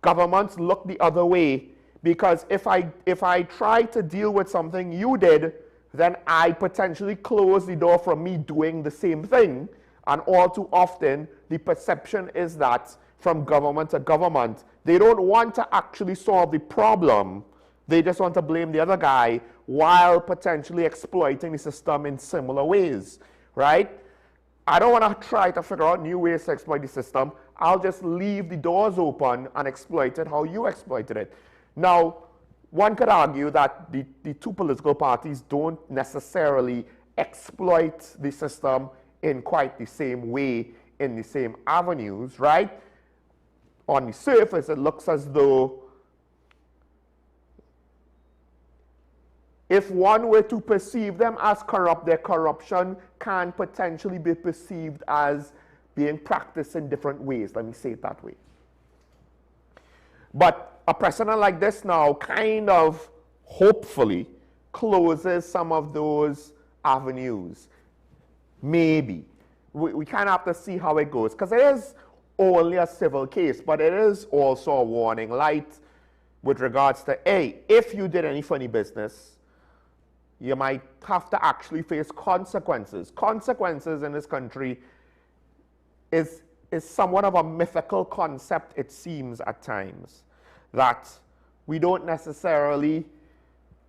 governments look the other way because if I try to deal with something you did, then I potentially close the door from me doing the same thing. And all too often, the perception is that from government to government, they don't want to actually solve the problem. They just want to blame the other guy while potentially exploiting the system in similar ways, right? I don't want to try to figure out new ways to exploit the system. I'll just leave the doors open and exploit it how you exploited it. Now, one could argue that the two political parties don't necessarily exploit the system in quite the same way, in the same avenues, right? On the surface, it looks as though if one were to perceive them as corrupt, their corruption can potentially be perceived as being practiced in different ways. Let me say it that way. But a precedent like this now kind of, hopefully, closes some of those avenues. Maybe. We kind of have to see how it goes. Because it is only a civil case, but it is also a warning light with regards to, hey, if you did any funny business, you might have to actually face consequences. Consequences in this country is somewhat of a mythical concept, it seems at times, that we don't necessarily,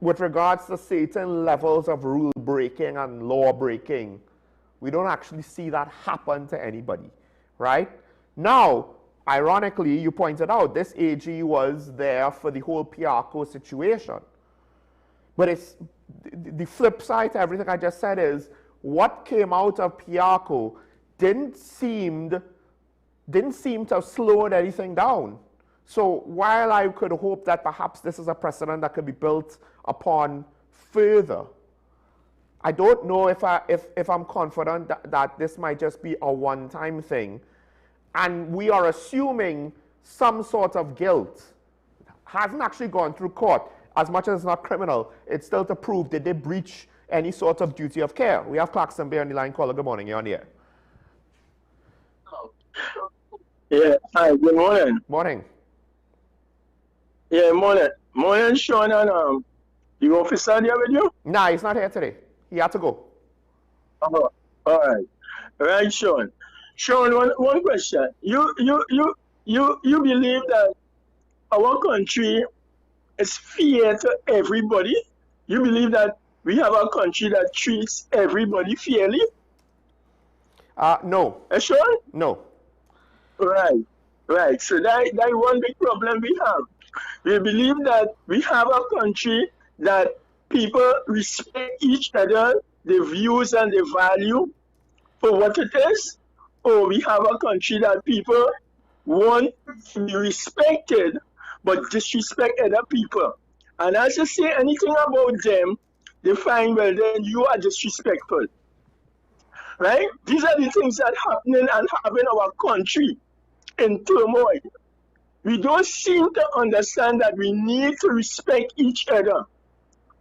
with regards to certain levels of rule breaking and law breaking, we don't actually see that happen to anybody, right? Now, ironically, you pointed out, this AG was there for the whole Piarco situation. But it's the flip side to everything I just said is what came out of Piarco didn't seem to have slowed anything down. So while I could hope that perhaps this is a precedent that could be built upon further, I don't know if I'm confident that this might just be a one-time thing. And we are assuming some sort of guilt. Hasn't actually gone through court. As much as it's not criminal, it's still to prove did they breach any sort of duty of care. We have Clarkson Bay on the line. Caller, good morning. You're on the air. Yeah, hi, good morning. Morning. Yeah, morning, Sean, and the officer there with you? Nah, he's not here today. He had to go. Oh, all right. Right, Sean. Sean, one question. You believe that our country is fair to everybody? You believe that we have a country that treats everybody fairly? No. Sean? No. Right. So that one big problem we have. We believe that we have a country that people respect each other, the views and the value for what it is, or we have a country that people want to be respected but disrespect other people. And as you say anything about them, they find, well, then you are disrespectful. Right? These are the things that happening and have in our country in turmoil. We don't seem to understand that we need to respect each other.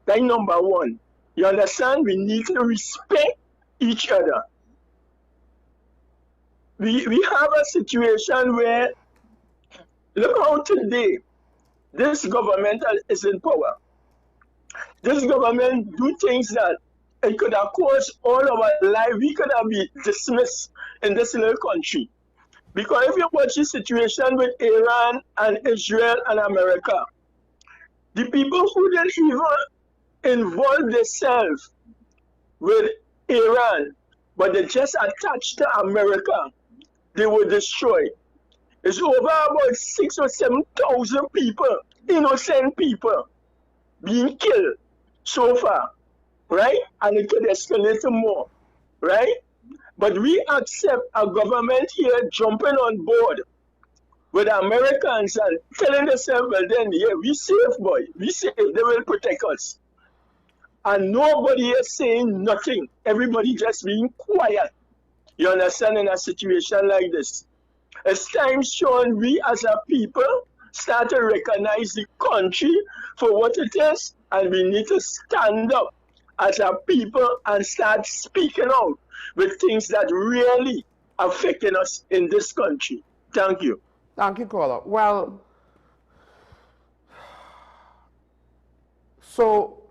That's number one. You understand? We need to respect each other. We have a situation where, look how today this government is in power. This government do things that it could have caused all our life. We could have been dismissed in this little country. Because if you watch the situation with Iran and Israel and America, the people who didn't even involve themselves with Iran, but they just attached to America, they were destroyed. It's over about 6,000 or 7,000 people, innocent people, being killed so far, right? And it could escalate more, right? But we accept a government here jumping on board with Americans and telling themselves, well, then, yeah, we safe, boy. We safe. They will protect us. And nobody is saying nothing. Everybody just being quiet. You understand, in a situation like this? It's time, Sean, we as a people start to recognize the country for what it is, and we need to stand up as a people and start speaking out with things that really affecting us in this country. Thank you. Thank you, caller. Well, so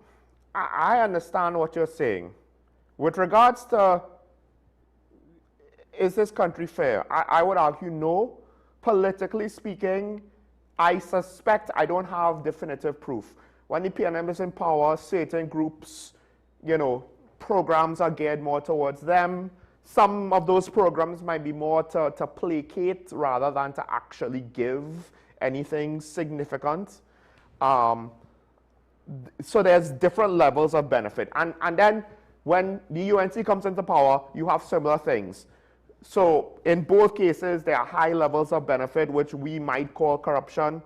I understand what you're saying. With regards to, is this country fair? I would argue no. Politically speaking, I suspect, I don't have definitive proof. When the PNM is in power, certain groups, programs are geared more towards them. Some of those programs might be more to placate rather than to actually give anything significant. So there's different levels of benefit. And then when the UNC comes into power, you have similar things. So in both cases, there are high levels of benefit, which we might call corruption.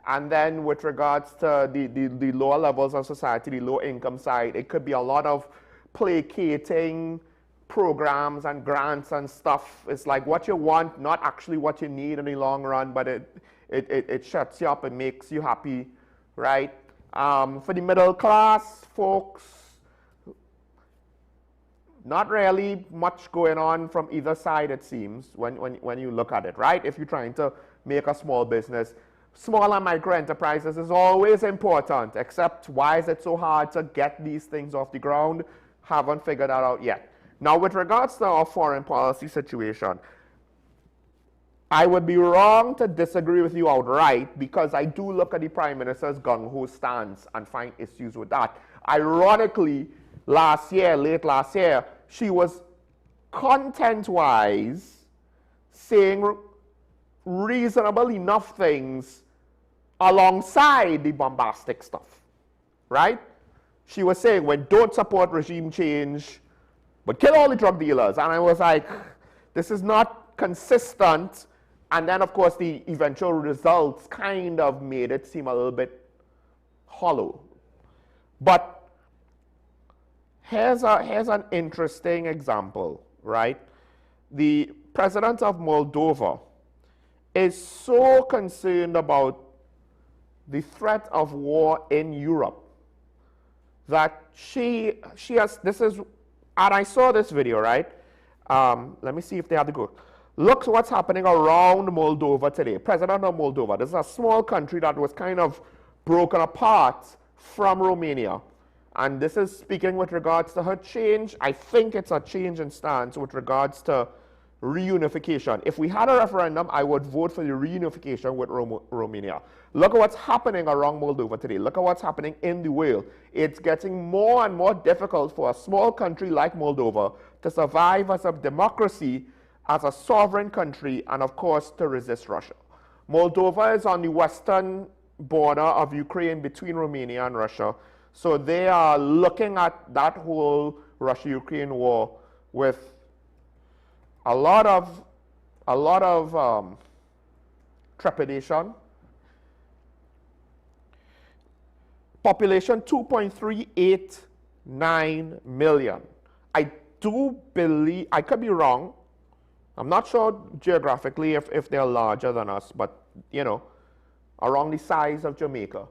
And then with regards to the lower levels of society, the low income side, it could be a lot of placating programs and grants and stuff. It's like what you want, not actually what you need in the long run, but it shuts you up and makes you happy, right? For the middle class folks, not really much going on from either side, it seems, when you look at it, right? If you're trying to make a small business, small and micro enterprises is always important, except why is it so hard to get these things off the ground? Haven't figured that out yet. Now, with regards to our foreign policy situation, I would be wrong to disagree with you outright, because I do look at the Prime Minister's gung-ho stance and find issues with that. Ironically, late last year, she was content-wise saying reasonable enough things alongside the bombastic stuff, right? She was saying, well, don't support regime change, but kill all the drug dealers. And I was like, this is not consistent. And then, of course, the eventual results kind of made it seem a little bit hollow. But here's an interesting example, right? The president of Moldova is so concerned about the threat of war in Europe that she has, this is, and I saw this video, right? Let me see if they have the go. Look what's happening around Moldova today. President of Moldova, this is a small country that was kind of broken apart from Romania. And this is speaking with regards to her change. I think it's a change in stance with regards to reunification. If we had a referendum, I would vote for the reunification with Romania. Look at what's happening around Moldova today. Look at what's happening in the world. It's getting more and more difficult for a small country like Moldova to survive as a democracy, as a sovereign country, and of course to resist Russia. Moldova is on the western border of Ukraine between Romania and Russia. So they are looking at that whole Russia-Ukraine war with a lot of trepidation. Population 2.389 million. I do believe, I could be wrong, I'm not sure geographically if they're larger than us, but you know, around the size of Jamaica,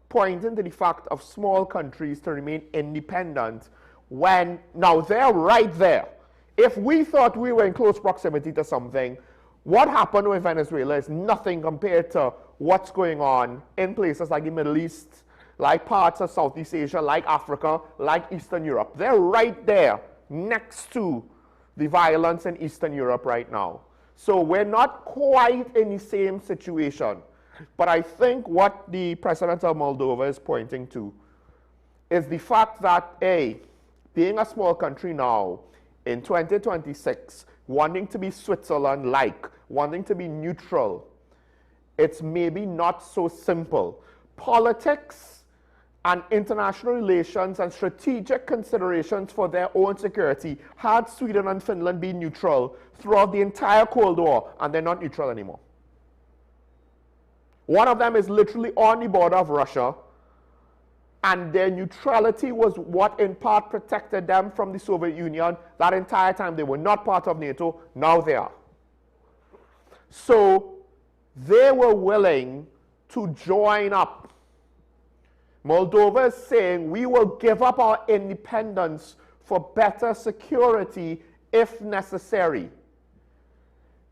pointing to the fact of small countries to remain independent when, now they're right there. If we thought we were in close proximity to something, what happened with Venezuela is nothing compared to what's going on in places like the Middle East, like parts of Southeast Asia, like Africa, like Eastern Europe. They're right there next to the violence in Eastern Europe right now. So we're not quite in the same situation. But I think what the president of Moldova is pointing to is the fact that, A, being a small country now, in 2026, wanting to be Switzerland-like, wanting to be neutral, it's maybe not so simple. Politics and international relations and strategic considerations for their own security had Sweden and Finland been neutral throughout the entire Cold War, and they're not neutral anymore. One of them is literally on the border of Russia, and their neutrality was what in part protected them from the Soviet Union. That entire time they were not part of NATO, now they are. So they were willing to join up. Moldova is saying we will give up our independence for better security if necessary.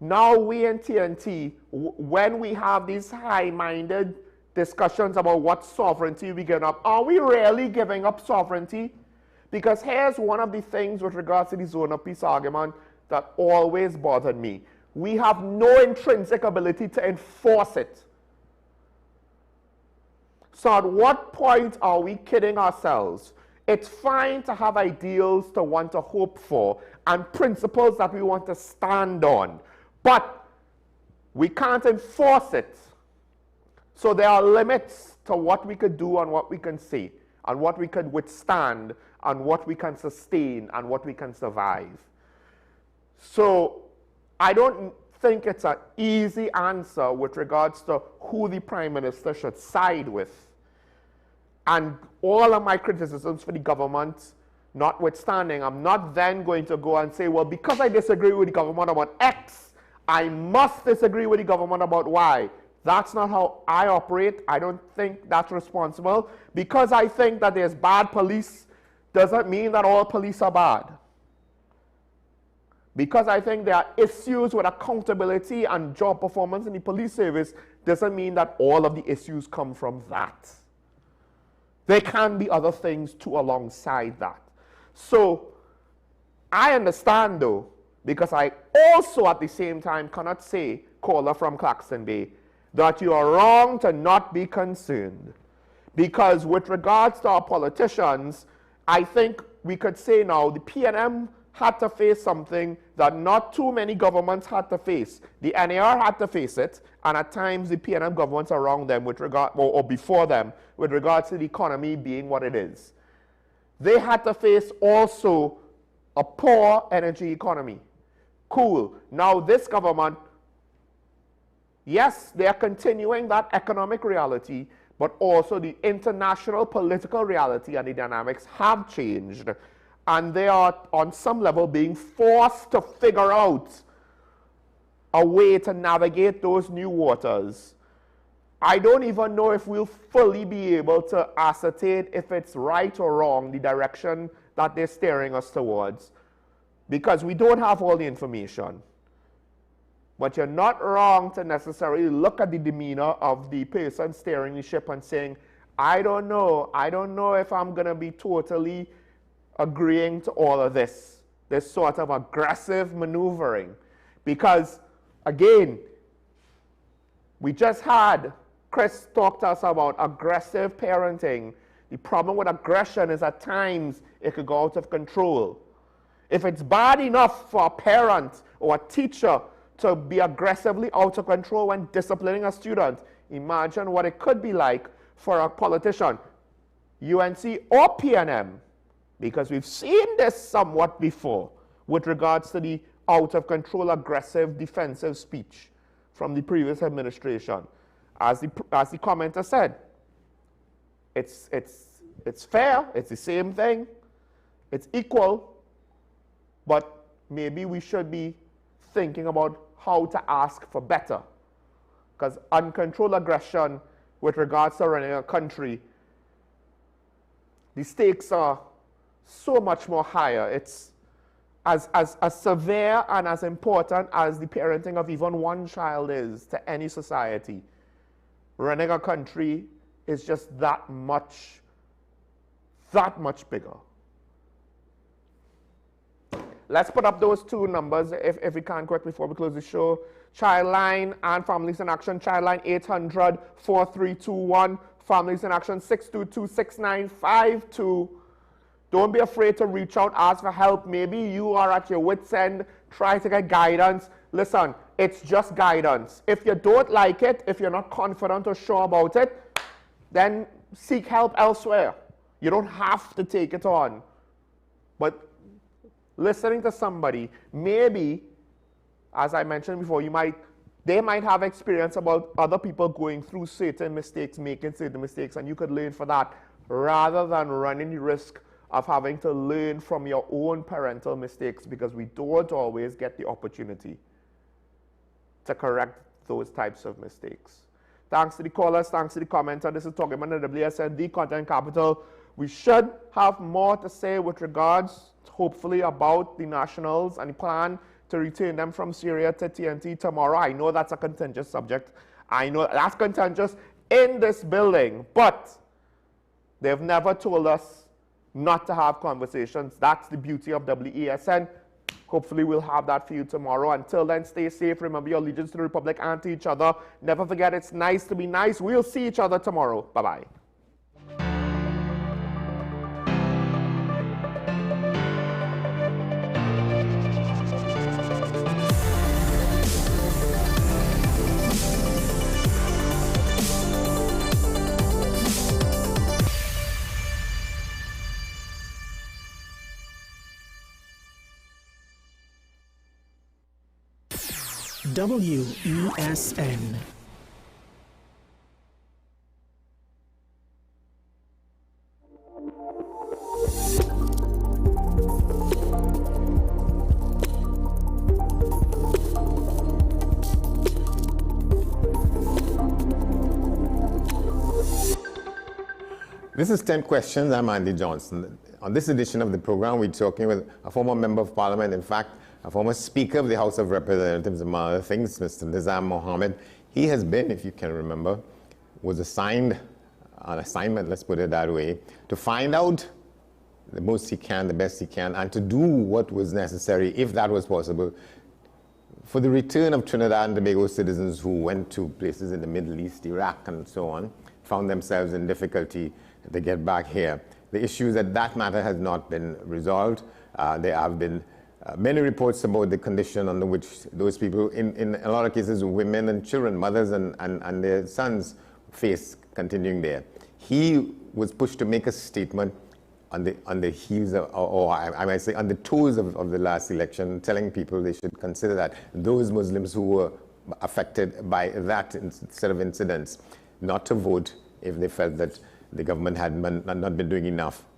Now we in TNT, when we have these high-minded discussions about what sovereignty we give up, are we really giving up sovereignty? Because here's one of the things with regards to the zone of peace argument that always bothered me. We have no intrinsic ability to enforce it. So at what point are we kidding ourselves? It's fine to have ideals to want to hope for and principles that we want to stand on, but we can't enforce it. So there are limits to what we could do and what we can say, and what we can withstand, and what we can sustain, and what we can survive. So I don't think it's an easy answer with regards to who the Prime Minister should side with. And all of my criticisms for the government notwithstanding, I'm not then going to go and say, well, because I disagree with the government about X, I must disagree with the government about Y. That's not how I operate. I don't think that's responsible. Because I think that there's bad police doesn't mean that all police are bad. Because I think there are issues with accountability and job performance in the police service doesn't mean that all of the issues come from that. There can be other things too alongside that. So I understand though, because I also at the same time cannot say, caller from Claxton Bay, that you are wrong to not be concerned. Because with regards to our politicians, I think we could say now the PNM had to face something that not too many governments had to face. The NAR had to face it, and at times the PNM governments around them with regard, or before them, with regards to the economy being what it is. They had to face also a poor energy economy. Cool. Now this government, yes, they are continuing that economic reality, but also the international political reality and the dynamics have changed. And they are, on some level, being forced to figure out a way to navigate those new waters. I don't even know if we'll fully be able to ascertain if it's right or wrong, the direction that they're steering us towards, because we don't have all the information. But you're not wrong to necessarily look at the demeanor of the person steering the ship and saying, I don't know if I'm going to be totally agreeing to all of this sort of aggressive maneuvering. Because, again, we just had Chris talk to us about aggressive parenting. The problem with aggression is at times it could go out of control. If it's bad enough for a parent or a teacher to be aggressively out of control when disciplining a student, imagine what it could be like for a politician, UNC or PNM, because we've seen this somewhat before with regards to the out of control, aggressive, defensive speech from the previous administration. As the commenter said, it's fair, it's the same thing, it's equal, but maybe we should be thinking about how to ask for better. Because uncontrolled aggression with regards to running a country, the stakes are so much more higher. It's as severe and as important as the parenting of even one child is to any society. Running a country is just that much bigger. Let's put up those two numbers if we can quick before we close the show. Childline and Families in Action. Childline 800-4321. Families in Action 622-6952. Don't be afraid to reach out, ask for help. Maybe you are at your wit's end, try to get guidance. Listen, it's just guidance. If you don't like it, if you're not confident or sure about it, then seek help elsewhere. You don't have to take it on. But listening to somebody, maybe, as I mentioned before, they might have experience about other people going through certain mistakes, making certain mistakes, and you could learn from that rather than running the risk of having to learn from your own parental mistakes, because we don't always get the opportunity to correct those types of mistakes. Thanks to the callers, thanks to the commenter. This is Talking About the WSN, the Content Capital. We should have more to say with regards, hopefully, about the Nationals and the plan to return them from Syria to TNT tomorrow. I know that's a contentious subject. I know that's contentious in this building, but they've never told us not to have conversations. That's the beauty of WESN. Hopefully we'll have that for you tomorrow. Until then, stay safe. Remember your allegiance to the Republic and to each other. Never forget it's nice to be nice. We'll see each other tomorrow. Bye-bye. WESN. This is 10 Questions. I'm Andy Johnson. On this edition of the program, we're talking with a former member of parliament, in fact, a former Speaker of the House of Representatives, among other things, Mr. Nizam Mohammed. He has been, if you can remember, was assigned an assignment, let's put it that way, to find out the most he can, the best he can, and to do what was necessary, if that was possible, for the return of Trinidad and Tobago citizens who went to places in the Middle East, Iraq, and so on, found themselves in difficulty to get back here. The issue is that matter has not been resolved. There have been many reports about the condition under which those people, in a lot of cases, women and children, mothers and their sons, face continuing there. He was pushed to make a statement on the heels of, or I might say on the toes of the last election, telling people they should consider that those Muslims who were affected by that set of incidents not to vote if they felt that the government had not been doing enough